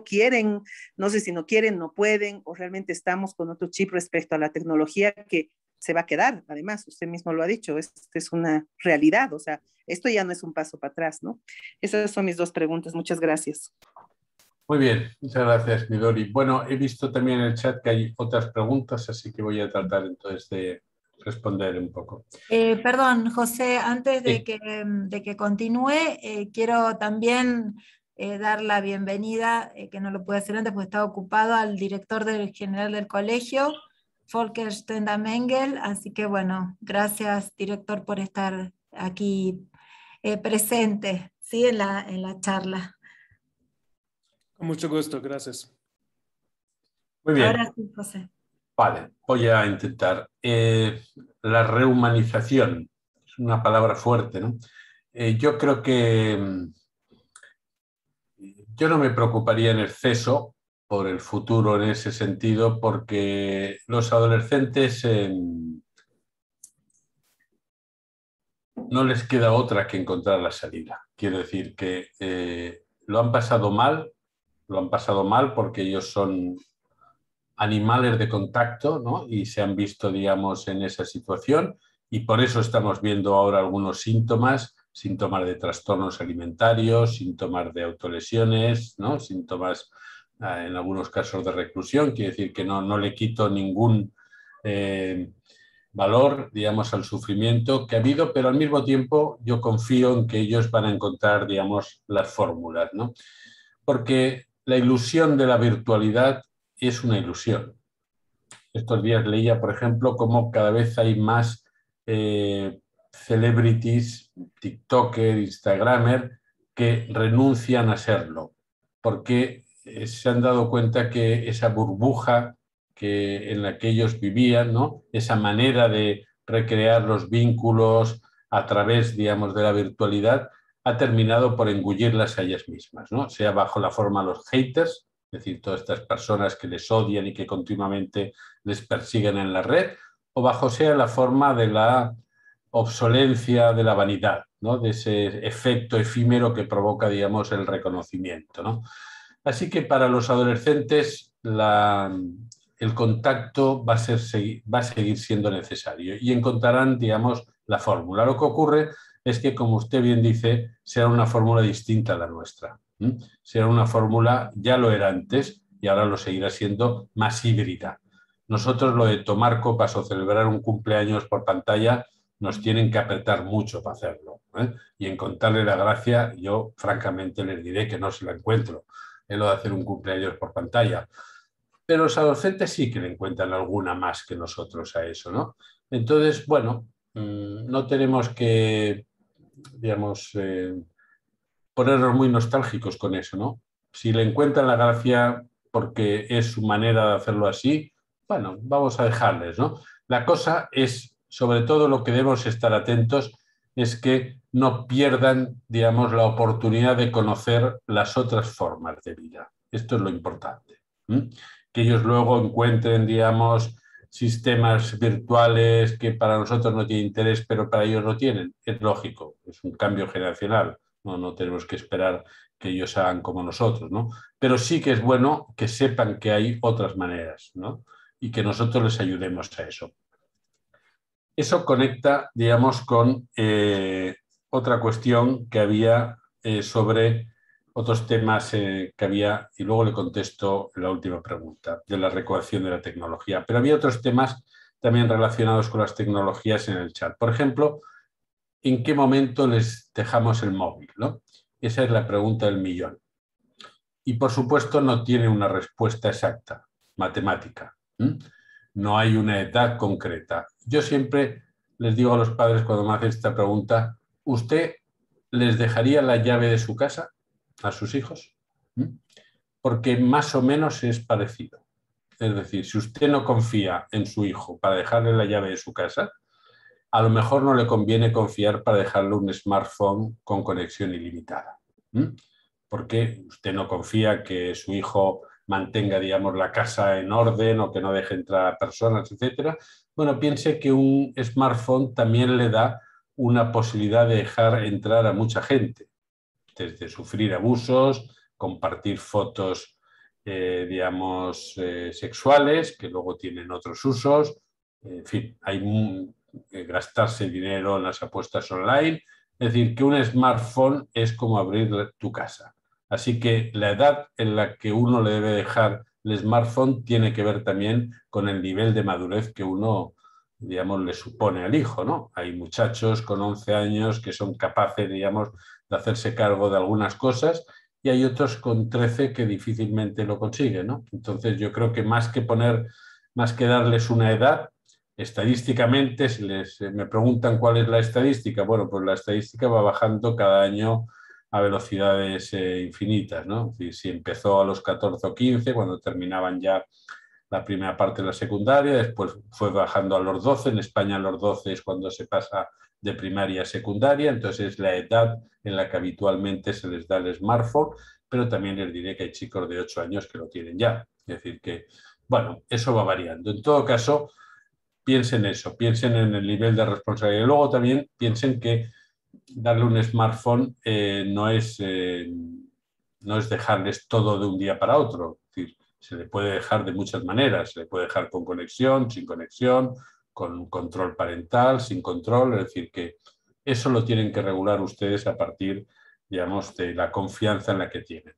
quieren, no sé si no quieren, no pueden, o realmente estamos con otro chip respecto a la tecnología que se va a quedar? Además, usted mismo lo ha dicho, es una realidad, o sea, esto ya no es un paso para atrás, ¿no? Esas son mis 2 preguntas. Muchas gracias. Muy bien, muchas gracias, Midori. Bueno, he visto también en el chat que hay otras preguntas, así que voy a tratar entonces de responder un poco. Perdón, José, antes Sí. de que continúe, quiero también dar la bienvenida, que no lo pude hacer antes porque estaba ocupado, al director general del colegio, Volker Stendamengel. Así que bueno, gracias, director, por estar aquí presente, ¿sí? en la charla. Con mucho gusto, gracias. Muy bien. Ahora sí, José. Vale, voy a intentar. La rehumanización es una palabra fuerte, ¿no? Yo creo que yo no me preocuparía en exceso por el futuro en ese sentido, porque los adolescentes no les queda otra que encontrar la salida. Quiero decir que lo han pasado mal porque ellos son animales de contacto, ¿no? Y se han visto, digamos, en esa situación, y por eso estamos viendo ahora algunos síntomas de trastornos alimentarios, síntomas de autolesiones, ¿no? Síntomas, en algunos casos, de reclusión. Quiere decir que no le quito ningún valor, digamos, al sufrimiento que ha habido, pero al mismo tiempo yo confío en que ellos van a encontrar, digamos, las fórmulas, ¿no? Porque la ilusión de la virtualidad es una ilusión. Estos días leía, por ejemplo, cómo cada vez hay más celebrities, TikToker, Instagramer, que renuncian a serlo, porque se han dado cuenta que esa burbuja en la que ellos vivían, ¿no? Esa manera de recrear los vínculos a través, digamos, de la virtualidad, ha terminado por engullirlas a ellas mismas, ¿no? Sea bajo la forma de los haters, es decir, todas estas personas que les odian y que continuamente les persiguen en la red, o bajo sea la forma de la obsolencia de la vanidad, ¿no? De ese efecto efímero que provoca, digamos, el reconocimiento, ¿no? Así que para los adolescentes el contacto va a seguir siendo necesario y encontrarán, digamos, la fórmula. Lo que ocurre es que, como usted bien dice, será una fórmula distinta a la nuestra. Será una fórmula, ya lo era antes y ahora lo seguirá siendo, más híbrida. Nosotros lo de tomar copas o celebrar un cumpleaños por pantalla nos tienen que apretar mucho para hacerlo, ¿eh? Y en contarle la gracia, yo francamente les diré que no se la encuentro, en lo de hacer un cumpleaños por pantalla. Pero los adolescentes sí que le encuentran alguna más que nosotros a eso, ¿no? Entonces, bueno, no tenemos que, digamos, ponernos muy nostálgicos con eso, ¿no? Si le encuentran la gracia porque es su manera de hacerlo así, bueno, vamos a dejarles, ¿no? La cosa es, sobre todo lo que debemos estar atentos, es que no pierdan, digamos, la oportunidad de conocer las otras formas de vida. Esto es lo importante. Que ellos luego encuentren, digamos, sistemas virtuales que para nosotros no tienen interés, pero para ellos no tienen. Es lógico, es un cambio generacional. No tenemos que esperar que ellos hagan como nosotros, ¿no? Pero sí que es bueno que sepan que hay otras maneras, ¿no? Y que nosotros les ayudemos a eso. Eso conecta, digamos, con otra cuestión que había sobre otros temas que había, y luego le contesto la última pregunta, de la recreación de la tecnología. Pero había otros temas también relacionados con las tecnologías en el chat. Por ejemplo, ¿en qué momento les dejamos el móvil, ¿no? Esa es la pregunta del millón. Y por supuesto no tiene una respuesta exacta, matemática. No hay una edad concreta. Yo siempre les digo a los padres cuando me hacen esta pregunta, ¿usted les dejaría la llave de su casa a sus hijos? Porque más o menos es parecido. Es decir, si usted no confía en su hijo para dejarle la llave de su casa, a lo mejor no le conviene confiar para dejarle un smartphone con conexión ilimitada. Porque usted no confía que su hijo mantenga, digamos, la casa en orden o que no deje entrar a personas, etc. Bueno, piense que un smartphone también le da una posibilidad de dejar entrar a mucha gente, desde sufrir abusos, compartir fotos, digamos, sexuales, que luego tienen otros usos, en fin, hay gastarse dinero en las apuestas online. Es decir, que un smartphone es como abrir tu casa. Así que la edad en la que uno le debe dejar el smartphone tiene que ver también con el nivel de madurez que uno, digamos, le supone al hijo, ¿no? Hay muchachos con 11 años que son capaces, digamos, de hacerse cargo de algunas cosas y hay otros con 13 que difícilmente lo consiguen, ¿no? Entonces yo creo que más que darles una edad, estadísticamente, si me preguntan cuál es la estadística, bueno, pues la estadística va bajando cada año a velocidades infinitas, ¿no? Es decir, si empezó a los 14 o 15, cuando terminaban ya la primera parte de la secundaria, después fue bajando a los 12, en España a los 12 es cuando se pasa de primaria a secundaria, entonces es la edad en la que habitualmente se les da el smartphone, pero también les diré que hay chicos de 8 años que lo tienen ya. Es decir que, bueno, eso va variando. En todo caso, piensen eso, piensen en el nivel de responsabilidad. Y luego también piensen que darle un smartphone no es dejarles todo de un día para otro. Es decir, se le puede dejar de muchas maneras. Se le puede dejar con conexión, sin conexión, con control parental, sin control. Es decir, que eso lo tienen que regular ustedes a partir, digamos, de la confianza en la que tienen.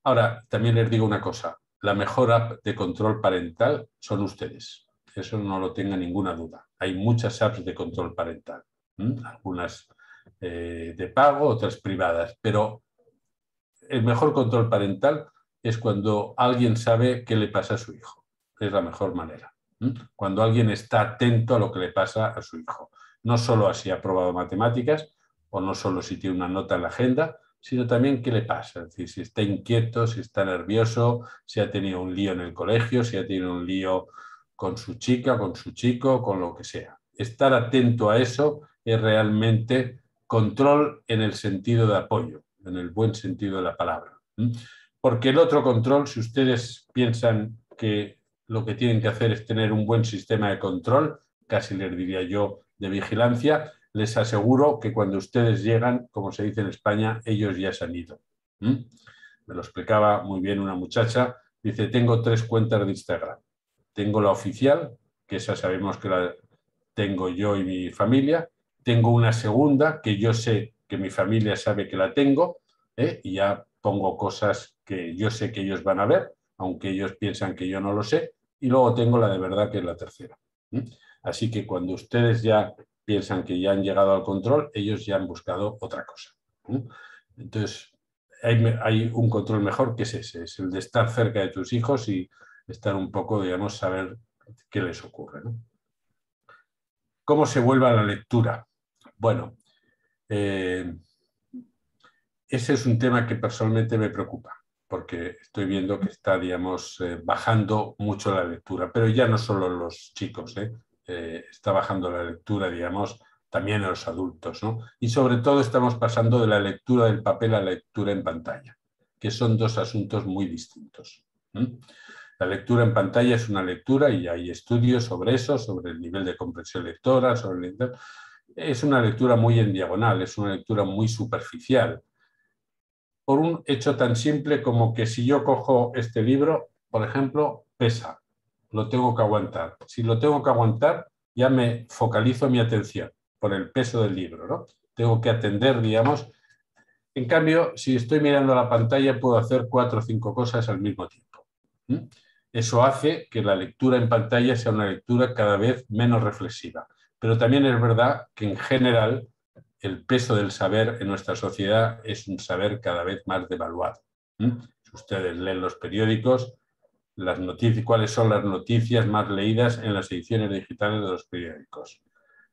Ahora, también les digo una cosa. La mejor app de control parental son ustedes. Eso no lo tenga ninguna duda. Hay muchas apps de control parental. Algunas de pago, otras privadas. Pero el mejor control parental es cuando alguien sabe qué le pasa a su hijo. Es la mejor manera. Cuando alguien está atento a lo que le pasa a su hijo. No solo si ha aprobado matemáticas o no solo si tiene una nota en la agenda, sino también qué le pasa. Es decir, si está inquieto, si está nervioso, si ha tenido un lío en el colegio, si ha tenido un lío con su chica, con su chico, con lo que sea. Estar atento a eso es realmente control en el sentido de apoyo, en el buen sentido de la palabra. Porque el otro control, si ustedes piensan que lo que tienen que hacer es tener un buen sistema de control, casi les diría yo de vigilancia, les aseguro que cuando ustedes llegan, como se dice en España, ellos ya se han ido. Me lo explicaba muy bien una muchacha, dice, tengo 3 cuentas de Instagram. Tengo la oficial, que esa sabemos que la tengo yo y mi familia. Tengo una segunda, que yo sé que mi familia sabe que la tengo, y ya pongo cosas que yo sé que ellos van a ver, aunque ellos piensan que yo no lo sé. Y luego tengo la de verdad, que es la tercera. Así que cuando ustedes ya piensan que ya han llegado al control, ellos ya han buscado otra cosa. Entonces, hay un control mejor que es ese, es el de estar cerca de tus hijos y estar un poco, digamos, saber qué les ocurre, ¿no? ¿Cómo se vuelve a la lectura? Bueno, ese es un tema que personalmente me preocupa, porque estoy viendo que está, digamos, bajando mucho la lectura, pero ya no solo los chicos, está bajando la lectura, digamos, también a los adultos, ¿no? Y sobre todo estamos pasando de la lectura del papel a la lectura en pantalla, que son 2 asuntos muy distintos. La lectura en pantalla es una lectura, y hay estudios sobre eso, sobre el nivel de comprensión lectora, es una lectura muy en diagonal, es una lectura muy superficial. Por un hecho tan simple como que si yo cojo este libro, por ejemplo, pesa, lo tengo que aguantar. Si lo tengo que aguantar, ya me focalizo mi atención por el peso del libro, ¿no? Tengo que atender, digamos. En cambio, si estoy mirando la pantalla, puedo hacer 4 o 5 cosas al mismo tiempo. Eso hace que la lectura en pantalla sea una lectura cada vez menos reflexiva. Pero también es verdad que en general el peso del saber en nuestra sociedad es un saber cada vez más devaluado. Si ustedes leen los periódicos, las noticias, ¿cuáles son las noticias más leídas en las ediciones digitales de los periódicos?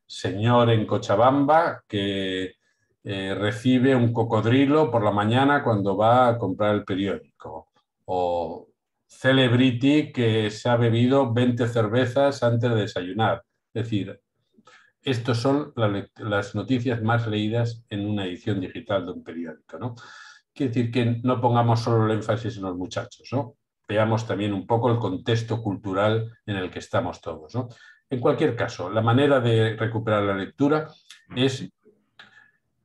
Señor en Cochabamba que recibe un cocodrilo por la mañana cuando va a comprar el periódico. O celebrity que se ha bebido 20 cervezas antes de desayunar. Es decir, estas son las noticias más leídas en una edición digital de un periódico, ¿no? Quiere decir que no pongamos solo el énfasis en los muchachos, ¿no? Veamos también un poco el contexto cultural en el que estamos todos, ¿no? En cualquier caso, la manera de recuperar la lectura es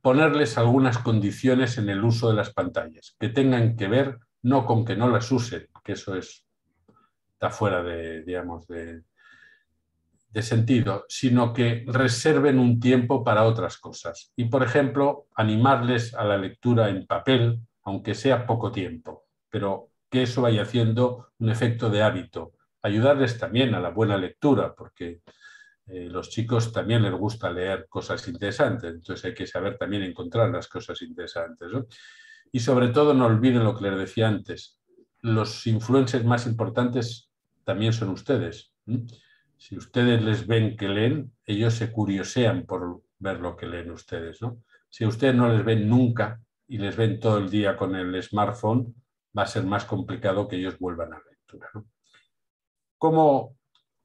ponerles algunas condiciones en el uso de las pantallas, que tengan que ver no con que no las usen, que eso está fuera de, digamos, de sentido, sino que reserven un tiempo para otras cosas. Y, por ejemplo, animarles a la lectura en papel, aunque sea poco tiempo, pero que eso vaya haciendo un efecto de hábito. Ayudarles también a la buena lectura, porque los chicos también les gusta leer cosas interesantes, entonces hay que saber también encontrar las cosas interesantes, ¿no? Y sobre todo no olviden lo que les decía antes, los influencers más importantes también son ustedes. Si ustedes les ven que leen, ellos se curiosean por ver lo que leen ustedes, ¿no? Si ustedes no les ven nunca y les ven todo el día con el smartphone, va a ser más complicado que ellos vuelvan a la lectura, ¿no? ¿Cómo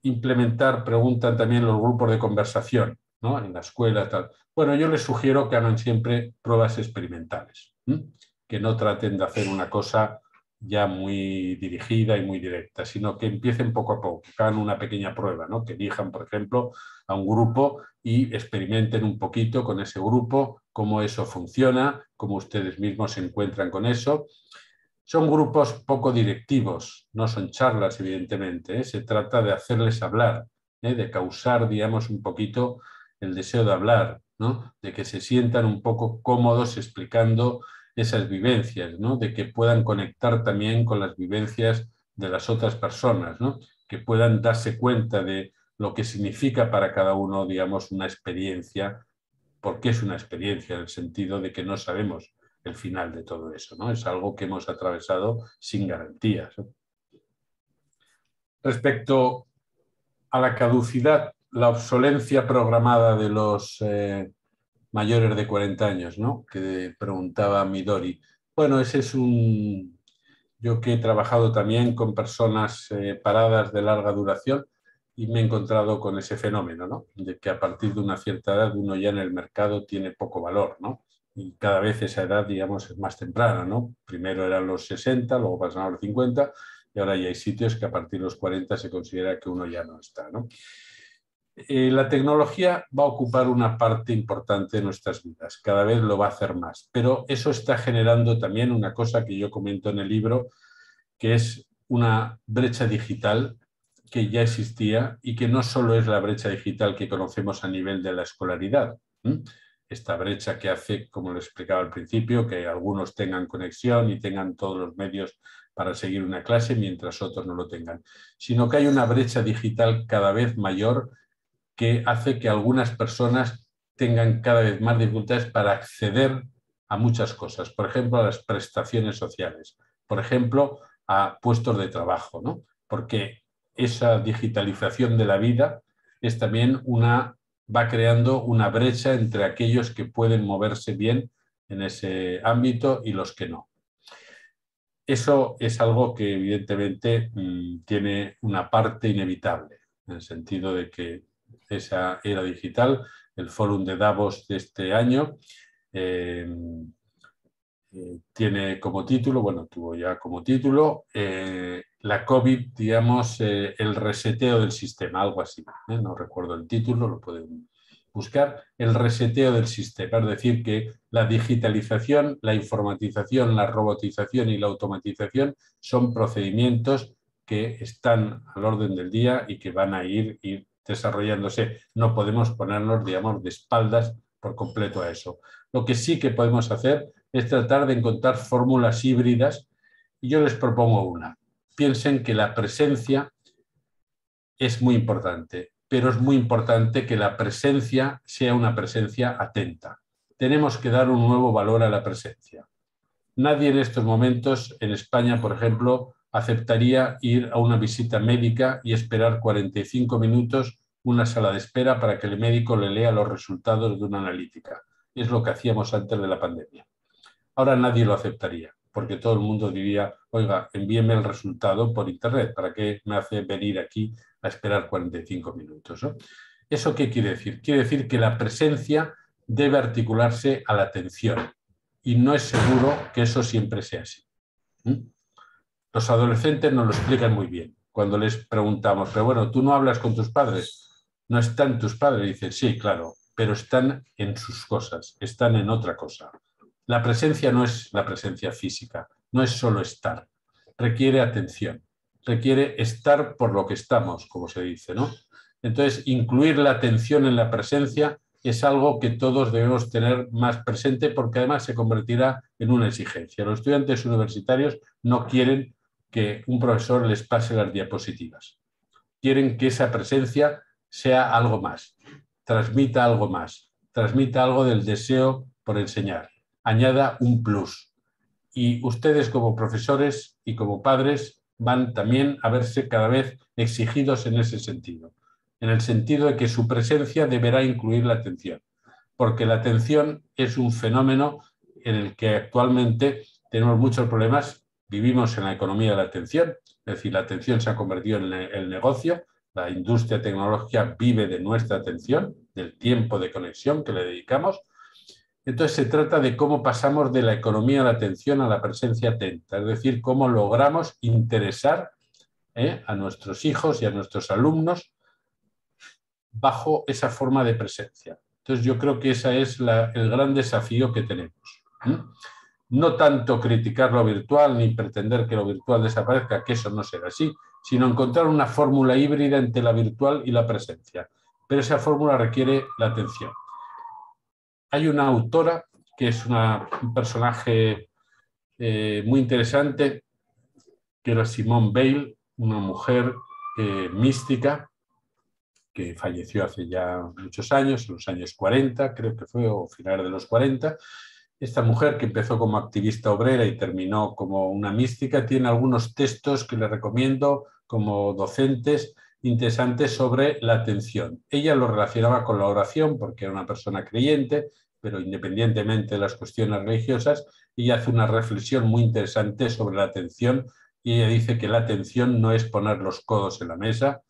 implementar? Preguntan también los grupos de conversación, ¿no? En la escuela, tal. Bueno, yo les sugiero que hagan siempre pruebas experimentales, que no traten de hacer una cosa ya muy dirigida y muy directa, sino que empiecen poco a poco, que hagan una pequeña prueba, ¿no? Que elijan, por ejemplo, a un grupo y experimenten un poquito con ese grupo, cómo eso funciona, cómo ustedes mismos se encuentran con eso. Son grupos poco directivos, no son charlas, evidentemente, ¿eh? Se trata de hacerles hablar, de causar, digamos, un poquito el deseo de hablar, ¿no? De que se sientan un poco cómodos explicando esas vivencias, ¿no? De que puedan conectar también con las vivencias de las otras personas, ¿no? Que puedan darse cuenta de lo que significa para cada uno, digamos, una experiencia, porque es una experiencia en el sentido de que no sabemos el final de todo eso, ¿no? Es algo que hemos atravesado sin garantías, ¿no? Respecto a la caducidad, la obsolencia programada de los mayores de 40 años, ¿no? Que preguntaba Midori. Bueno, ese es un... Yo que he trabajado también con personas paradas de larga duración y me he encontrado con ese fenómeno, ¿no? De que a partir de una cierta edad uno ya en el mercado tiene poco valor, ¿no? Y cada vez esa edad, digamos, es más temprana, ¿no? Primero eran los 60, luego pasaron a los 50 y ahora ya hay sitios que a partir de los 40 se considera que uno ya no está, ¿no? La tecnología va a ocupar una parte importante de nuestras vidas, cada vez lo va a hacer más, pero eso está generando también una cosa que yo comento en el libro, que es una brecha digital que ya existía y que no solo es la brecha digital que conocemos a nivel de la escolaridad. Esta brecha que hace, como lo explicaba al principio, que algunos tengan conexión y tengan todos los medios para seguir una clase mientras otros no lo tengan, sino que hay una brecha digital cada vez mayor que hace que algunas personas tengan cada vez más dificultades para acceder a muchas cosas. Por ejemplo, a las prestaciones sociales. Por ejemplo, a puestos de trabajo, ¿no? Porque esa digitalización de la vida es también va creando una brecha entre aquellos que pueden moverse bien en ese ámbito y los que no. Eso es algo que evidentemente tiene una parte inevitable, en el sentido de que esa era digital, el Fórum de Davos de este año, tiene como título, bueno, tuvo ya como título, la COVID, digamos, el reseteo del sistema, algo así, no recuerdo el título, lo pueden buscar, el reseteo del sistema, es decir, que la digitalización, la informatización, la robotización y la automatización son procedimientos que están al orden del día y que van a ir desarrollándose. No podemos ponernos, digamos, de espaldas por completo a eso. Lo que sí que podemos hacer es tratar de encontrar fórmulas híbridas y yo les propongo una. Piensen que la presencia es muy importante, pero es muy importante que la presencia sea una presencia atenta. Tenemos que dar un nuevo valor a la presencia. Nadie en estos momentos, en España, por ejemplo, aceptaría ir a una visita médica y esperar 45 minutos una sala de espera para que el médico le lea los resultados de una analítica. Es lo que hacíamos antes de la pandemia. Ahora nadie lo aceptaría, porque todo el mundo diría, oiga, envíeme el resultado por internet, ¿para qué me hace venir aquí a esperar 45 minutos? ¿No? ¿Eso qué quiere decir? Quiere decir que la presencia debe articularse a la atención y no es seguro que eso siempre sea así. Los adolescentes nos lo explican muy bien cuando les preguntamos, pero bueno, ¿tú no hablas con tus padres? ¿No están tus padres? Y dicen, sí, claro, pero están en sus cosas, están en otra cosa. La presencia no es la presencia física, no es solo estar, requiere atención, requiere estar por lo que estamos, como se dice, ¿no? Entonces, incluir la atención en la presencia es algo que todos debemos tener más presente porque además se convertirá en una exigencia. Los estudiantes universitarios no quieren que un profesor les pase las diapositivas. Quieren que esa presencia sea algo más, transmita algo del deseo por enseñar, añada un plus. Y ustedes como profesores y como padres van también a verse cada vez exigidos en ese sentido, en el sentido de que su presencia deberá incluir la atención, porque la atención es un fenómeno en el que actualmente tenemos muchos problemas. Vivimos en la economía de la atención, es decir, la atención se ha convertido en el negocio, la industria tecnológica vive de nuestra atención, del tiempo de conexión que le dedicamos. Entonces se trata de cómo pasamos de la economía de la atención a la presencia atenta, es decir, cómo logramos interesar a nuestros hijos y a nuestros alumnos bajo esa forma de presencia. Entonces yo creo que ese es el gran desafío que tenemos. No tanto criticar lo virtual ni pretender que lo virtual desaparezca, que eso no será así, sino encontrar una fórmula híbrida entre la virtual y la presencia. Pero esa fórmula requiere la atención. Hay una autora que es un personaje muy interesante, que era Simone Weil, una mujer mística que falleció hace ya muchos años, en los años 40, creo que fue, o finales de los 40, Esta mujer, que empezó como activista obrera y terminó como una mística, tiene algunos textos que le recomiendo como docentes interesantes sobre la atención. Ella lo relacionaba con la oración porque era una persona creyente, pero independientemente de las cuestiones religiosas, ella hace una reflexión muy interesante sobre la atención y ella dice que la atención no es poner los codos en la mesa,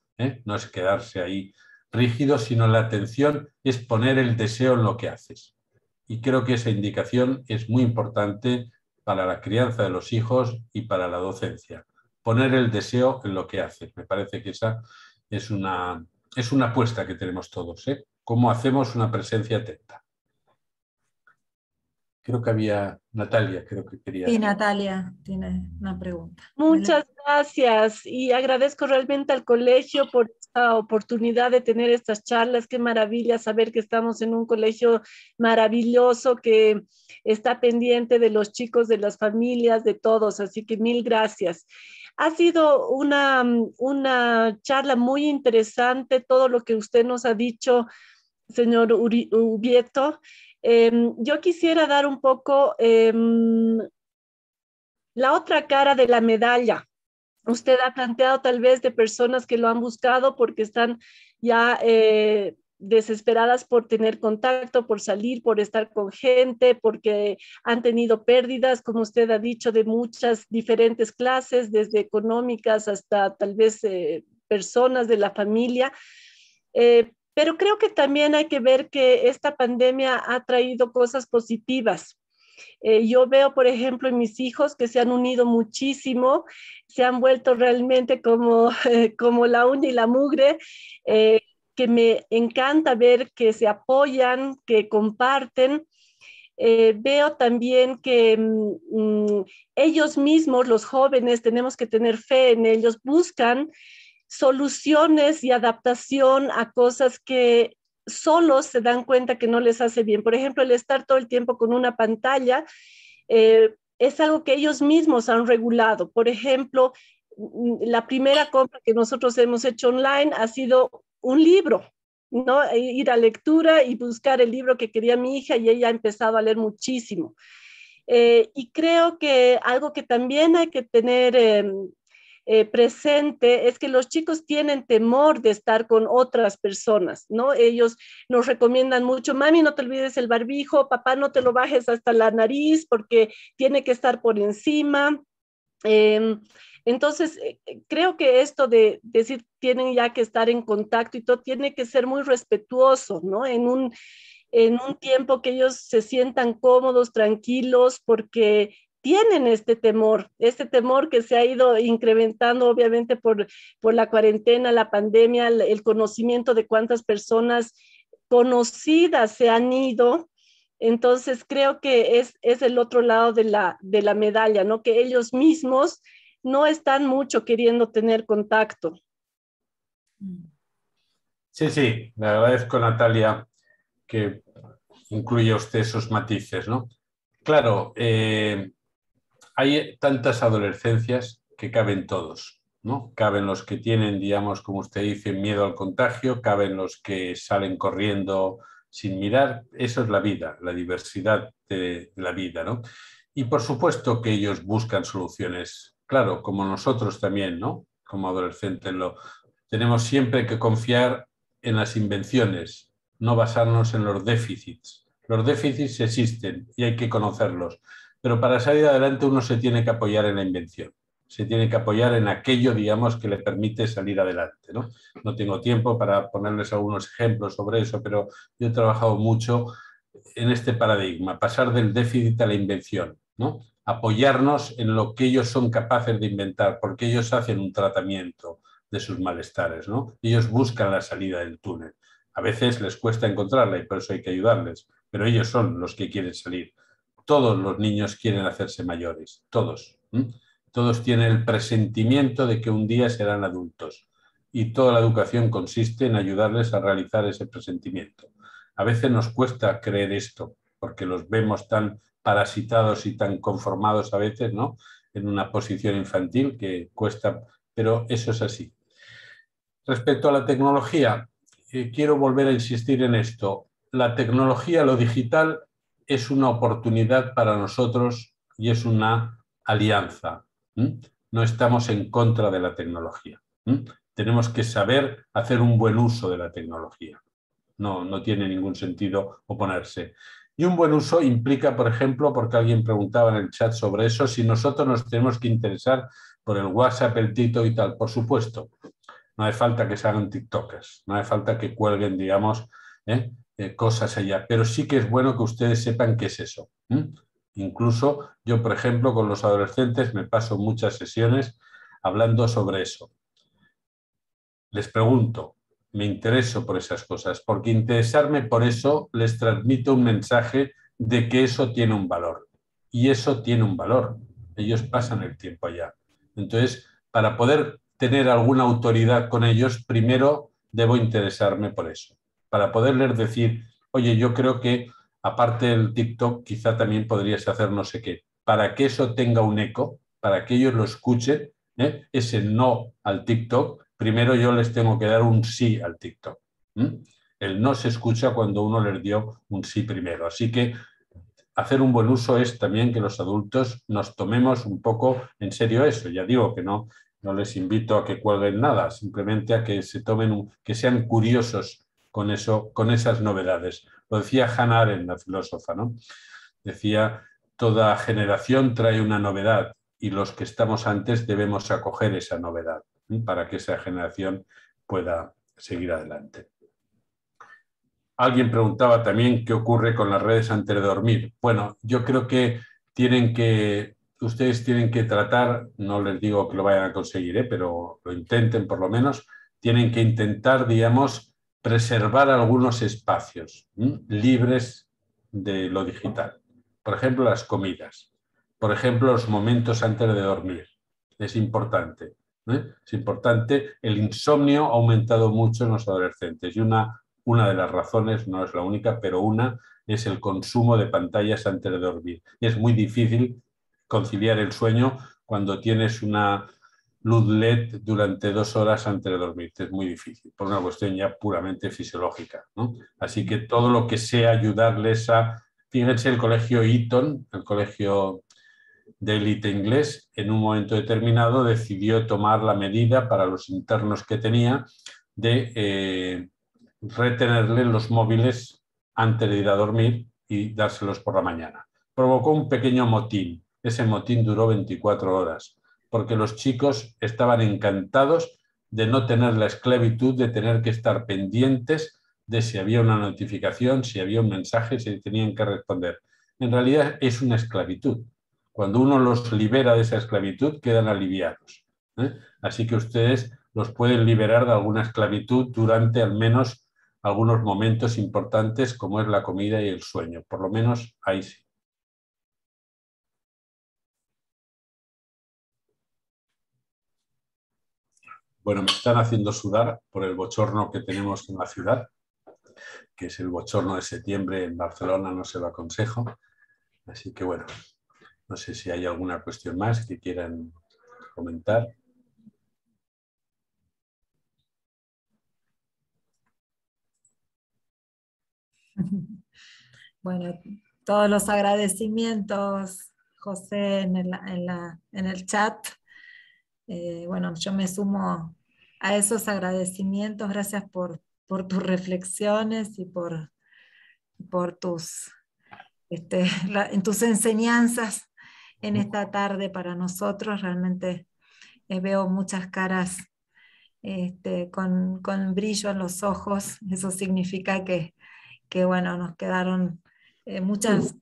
no es quedarse ahí rígido, sino la atención es poner el deseo en lo que haces. Y creo que esa indicación es muy importante para la crianza de los hijos y para la docencia. Poner el deseo en lo que haces. Me parece que esa es una apuesta que tenemos todos, ¿eh? ¿Cómo hacemos una presencia atenta? Creo que había Natalia, creo que quería. Sí, Natalia tiene una pregunta. Muchas gracias y agradezco realmente al colegio por esta oportunidad de tener estas charlas. Qué maravilla saber que estamos en un colegio maravilloso que está pendiente de los chicos, de las familias, de todos. Así que mil gracias. Ha sido una charla muy interesante, todo lo que usted nos ha dicho, señor Ubieto. Yo quisiera dar un poco la otra cara de la medalla. Usted ha planteado tal vez de personas que lo han buscado porque están ya desesperadas por tener contacto, por salir, por estar con gente, porque han tenido pérdidas, como usted ha dicho, de muchas diferentes clases, desde económicas hasta tal vez personas de la familia. Pero creo que también hay que ver que esta pandemia ha traído cosas positivas. Yo veo, por ejemplo, en mis hijos que se han unido muchísimo, se han vuelto realmente como la uña y la mugre, que me encanta ver que se apoyan, que comparten. Veo también que ellos mismos, los jóvenes, tenemos que tener fe en ellos, buscan soluciones y adaptación a cosas que solos se dan cuenta que no les hace bien. Por ejemplo, el estar todo el tiempo con una pantalla es algo que ellos mismos han regulado. Por ejemplo, la primera compra que nosotros hemos hecho online ha sido un libro, ¿no? Ir a lectura y buscar el libro que quería mi hija y ella ha empezado a leer muchísimo. Y creo que algo que también hay que tener presente es que los chicos tienen temor de estar con otras personas, ¿no? Ellos nos recomiendan mucho, mami, no te olvides el barbijo, papá, no te lo bajes hasta la nariz porque tiene que estar por encima. Entonces, creo que esto de decir tienen ya que estar en contacto y todo tiene que ser muy respetuoso, ¿no? En un tiempo que ellos se sientan cómodos, tranquilos, porque tienen este temor que se ha ido incrementando obviamente por la cuarentena, la pandemia, el conocimiento de cuántas personas conocidas se han ido. Entonces creo que es el otro lado de la medalla, ¿no? Que ellos mismos no están mucho queriendo tener contacto. Sí, sí, le agradezco, Natalia, que incluya usted esos matices, ¿no? Claro, hay tantas adolescencias que caben todos, ¿no? Caben los que tienen, digamos, como usted dice, miedo al contagio, caben los que salen corriendo sin mirar. Eso es la vida, la diversidad de la vida, ¿no? Y por supuesto que ellos buscan soluciones, claro, como nosotros también, ¿no? Como adolescentes tenemos siempre que confiar en las invenciones, no basarnos en los déficits. Los déficits existen y hay que conocerlos. Pero para salir adelante uno se tiene que apoyar en la invención, se tiene que apoyar en aquello, digamos, que le permite salir adelante, ¿no? No tengo tiempo para ponerles algunos ejemplos sobre eso, pero yo he trabajado mucho en este paradigma, pasar del déficit a la invención, ¿no? Apoyarnos en lo que ellos son capaces de inventar, porque ellos hacen un tratamiento de sus malestares, ¿no? Ellos buscan la salida del túnel. A veces les cuesta encontrarla y por eso hay que ayudarles, pero ellos son los que quieren salir. Todos los niños quieren hacerse mayores, todos. Todos tienen el presentimiento de que un día serán adultos y toda la educación consiste en ayudarles a realizar ese presentimiento. A veces nos cuesta creer esto porque los vemos tan parasitados y tan conformados a veces, ¿no? En una posición infantil que cuesta, pero eso es así. Respecto a la tecnología, quiero volver a insistir en esto. La tecnología, lo digital, es una oportunidad para nosotros y es una alianza. No estamos en contra de la tecnología. Tenemos que saber hacer un buen uso de la tecnología. No tiene ningún sentido oponerse. Y un buen uso implica, por ejemplo, porque alguien preguntaba en el chat sobre eso, si nosotros nos tenemos que interesar por el WhatsApp, el TikTok y tal. Por supuesto, no hace falta que se hagan TikTokers, no hace falta que cuelguen, digamos, cosas allá. Pero sí que es bueno que ustedes sepan qué es eso. Incluso yo, por ejemplo, con los adolescentes me paso muchas sesiones hablando sobre eso. Les pregunto, me intereso por esas cosas, porque interesarme por eso les transmito un mensaje de que eso tiene un valor. Y eso tiene un valor. Ellos pasan el tiempo allá. Entonces, para poder tener alguna autoridad con ellos, primero debo interesarme por eso. Para poderles decir, oye, yo creo que aparte del TikTok, quizá también podrías hacer no sé qué. Para que eso tenga un eco, para que ellos lo escuchen, ese no al TikTok, primero yo les tengo que dar un sí al TikTok. El no se escucha cuando uno les dio un sí primero. Así que hacer un buen uso es también que los adultos nos tomemos un poco en serio eso. Ya digo que no les invito a que cuelguen nada, simplemente a que se tomen, que sean curiosos con eso, con esas novedades. Lo decía Hannah Arendt, la filósofa, ¿no? Decía, toda generación trae una novedad y los que estamos antes debemos acoger esa novedad para que esa generación pueda seguir adelante. Alguien preguntaba también qué ocurre con las redes antes de dormir. Bueno, yo creo que ustedes tienen que tratar, no les digo que lo vayan a conseguir, pero lo intenten por lo menos, tienen que intentar, digamos, preservar algunos espacios libres de lo digital. Por ejemplo, las comidas. Por ejemplo, los momentos antes de dormir. Es importante. Es importante. El insomnio ha aumentado mucho en los adolescentes y una de las razones, no es la única, pero una es el consumo de pantallas antes de dormir. Es muy difícil conciliar el sueño cuando tienes una luz LED durante 2 horas antes de dormir. Es muy difícil, por una cuestión ya puramente fisiológica, ¿no? Así que todo lo que sea ayudarles a... Fíjense, el colegio Eton, el colegio de élite inglés, en un momento determinado decidió tomar la medida para los internos que tenía de retenerle los móviles antes de ir a dormir y dárselos por la mañana. Provocó un pequeño motín. Ese motín duró 24 horas, porque los chicos estaban encantados de no tener la esclavitud de tener que estar pendientes de si había una notificación, si había un mensaje, si tenían que responder. En realidad es una esclavitud. Cuando uno los libera de esa esclavitud, quedan aliviados. Así que ustedes los pueden liberar de alguna esclavitud durante al menos algunos momentos importantes como es la comida y el sueño. Por lo menos ahí sí. Bueno, me están haciendo sudar por el bochorno que tenemos en la ciudad, que es el bochorno de septiembre en Barcelona, no se lo aconsejo. Así que bueno, no sé si hay alguna cuestión más que quieran comentar. Bueno, todos los agradecimientos, José, en el chat. Bueno, yo me sumo a esos agradecimientos. Gracias por tus reflexiones y por en tus enseñanzas en esta tarde para nosotros. Realmente veo muchas caras con brillo en los ojos. Eso significa que bueno, nos quedaron muchas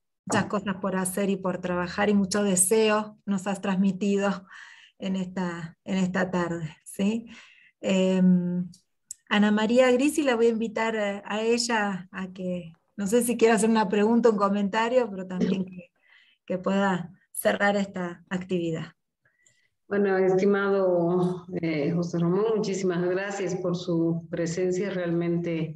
cosas por hacer y por trabajar y mucho deseo nos has transmitido en esta tarde, ¿sí? Ana María Grisi, la voy a invitar a ella a que, no sé si quiere hacer una pregunta, un comentario, pero también que pueda cerrar esta actividad. Bueno, estimado José Ramón, muchísimas gracias por su presencia. Realmente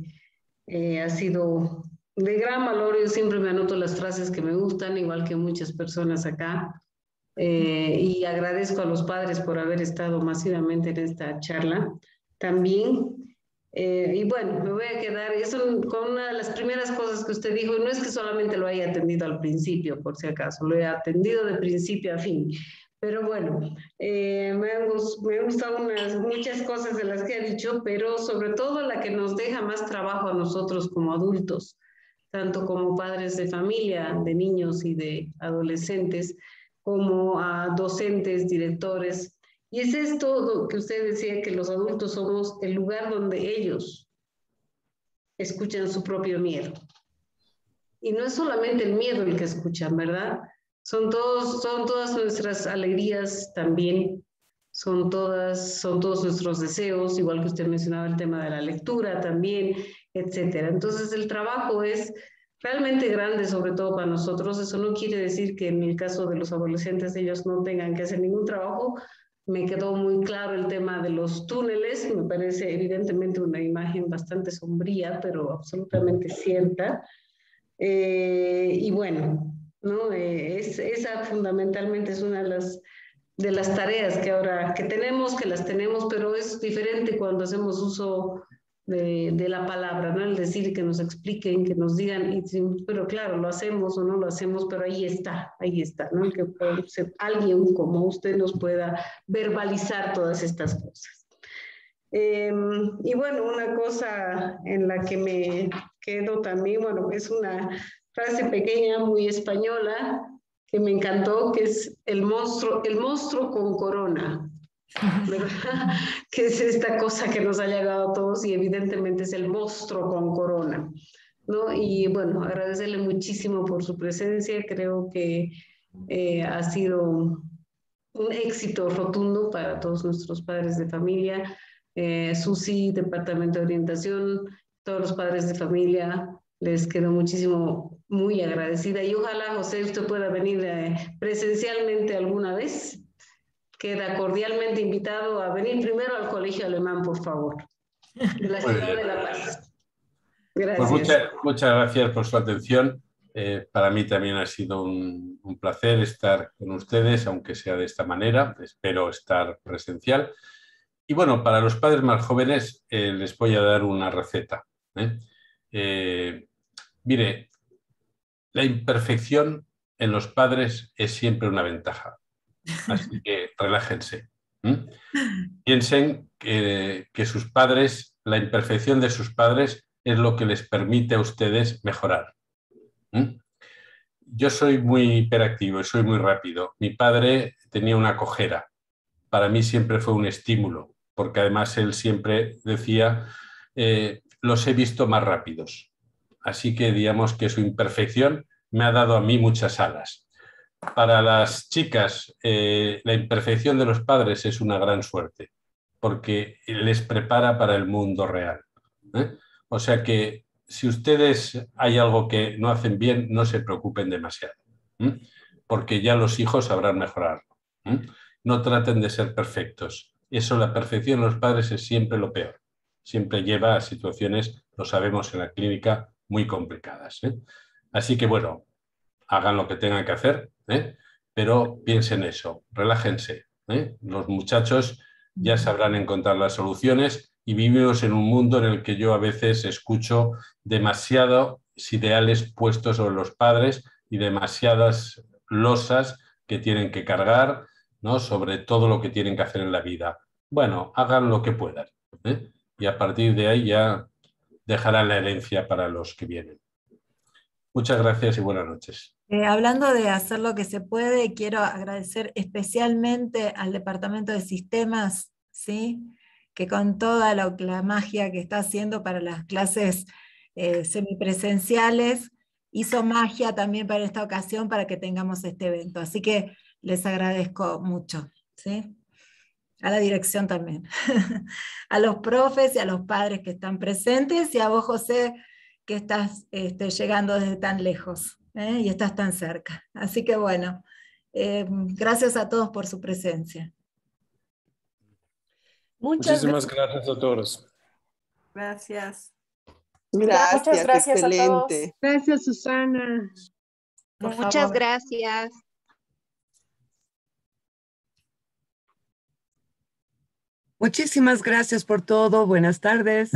ha sido de gran valor. Yo siempre me anoto las frases que me gustan, igual que muchas personas acá. Y agradezco a los padres por haber estado masivamente en esta charla. También Y bueno, me voy a quedar con una de las primeras cosas que usted dijo, y no es que solamente lo haya atendido al principio, por si acaso, lo he atendido de principio a fin. Pero bueno, me han gustado muchas cosas de las que ha dicho, pero sobre todo la que nos deja más trabajo a nosotros como adultos, tanto como padres de familia, de niños y de adolescentes, como a docentes, directores. Y es esto lo que usted decía, que los adultos somos el lugar donde ellos escuchan su propio miedo. Y no es solamente el miedo el que escuchan, ¿verdad? Son todas nuestras alegrías también, son todos nuestros deseos, igual que usted mencionaba el tema de la lectura también, etcétera. Entonces el trabajo es realmente grande, sobre todo para nosotros. Eso no quiere decir que en el caso de los adolescentes ellos no tengan que hacer ningún trabajo. Me quedó muy claro el tema de los túneles, me parece evidentemente una imagen bastante sombría, pero absolutamente cierta. Y bueno, ¿no? Esa fundamentalmente es una de las tareas que tenemos, que las tenemos, pero es diferente cuando hacemos uso de la palabra, ¿no? El decir, que nos expliquen, que nos digan, pero claro, lo hacemos o no lo hacemos, pero ahí está, ¿no? El que alguien como usted nos pueda verbalizar todas estas cosas. Y bueno, una cosa en la que me quedo también, bueno, es una frase pequeña, muy española, que me encantó, que es el monstruo con corona, ¿verdad? Que es esta cosa que nos ha llegado a todos y evidentemente es el monstruo con corona, ¿no? Y bueno, agradecerle muchísimo por su presencia, creo que ha sido un éxito rotundo para todos nuestros padres de familia. Susi, Departamento de Orientación, todos los padres de familia, les quedo muchísimo, muy agradecida. Y ojalá, José, usted pueda venir presencialmente alguna vez. Queda cordialmente invitado a venir primero al Colegio Alemán, por favor, de la ciudad de La Paz. Gracias. Pues muchas gracias por su atención. Para mí también ha sido un placer estar con ustedes, aunque sea de esta manera. Espero estar presencial. Y bueno, para los padres más jóvenes les voy a dar una receta. Mire, la imperfección en los padres es siempre una ventaja. Así que relájense. Piensen que sus padres, la imperfección de sus padres es lo que les permite a ustedes mejorar. Yo soy muy hiperactivo y soy muy rápido. Mi padre tenía una cojera. Para mí siempre fue un estímulo, porque además él siempre decía, los he visto más rápidos. Así que digamos que su imperfección me ha dado a mí muchas alas. Para las chicas, la imperfección de los padres es una gran suerte, porque les prepara para el mundo real. O sea que si ustedes hay algo que no hacen bien, no se preocupen demasiado, porque ya los hijos sabrán mejorarlo. No traten de ser perfectos. Eso, la perfección de los padres es siempre lo peor. Siempre lleva a situaciones, lo sabemos en la clínica, muy complicadas. Así que bueno, hagan lo que tengan que hacer, pero piensen eso, relájense. Los muchachos ya sabrán encontrar las soluciones y vivimos en un mundo en el que yo a veces escucho demasiados ideales puestos sobre los padres y demasiadas losas que tienen que cargar, ¿no?, sobre todo lo que tienen que hacer en la vida. Bueno, hagan lo que puedan, y a partir de ahí ya dejarán la herencia para los que vienen. Muchas gracias y buenas noches. Hablando de hacer lo que se puede, quiero agradecer especialmente al Departamento de Sistemas, ¿sí?, que con toda la magia que está haciendo para las clases semipresenciales, hizo magia también para esta ocasión para que tengamos este evento. Así que les agradezco mucho, ¿sí? A la dirección también, a los profes y a los padres que están presentes, y a vos, José, que estás llegando desde tan lejos, y estás tan cerca. Así que bueno, gracias a todos por su presencia. Muchísimas gracias a todos. Gracias. Gracias, muchas gracias a todos. excelente. Gracias, Susana. Muchas gracias. Muchísimas gracias por todo. Buenas tardes.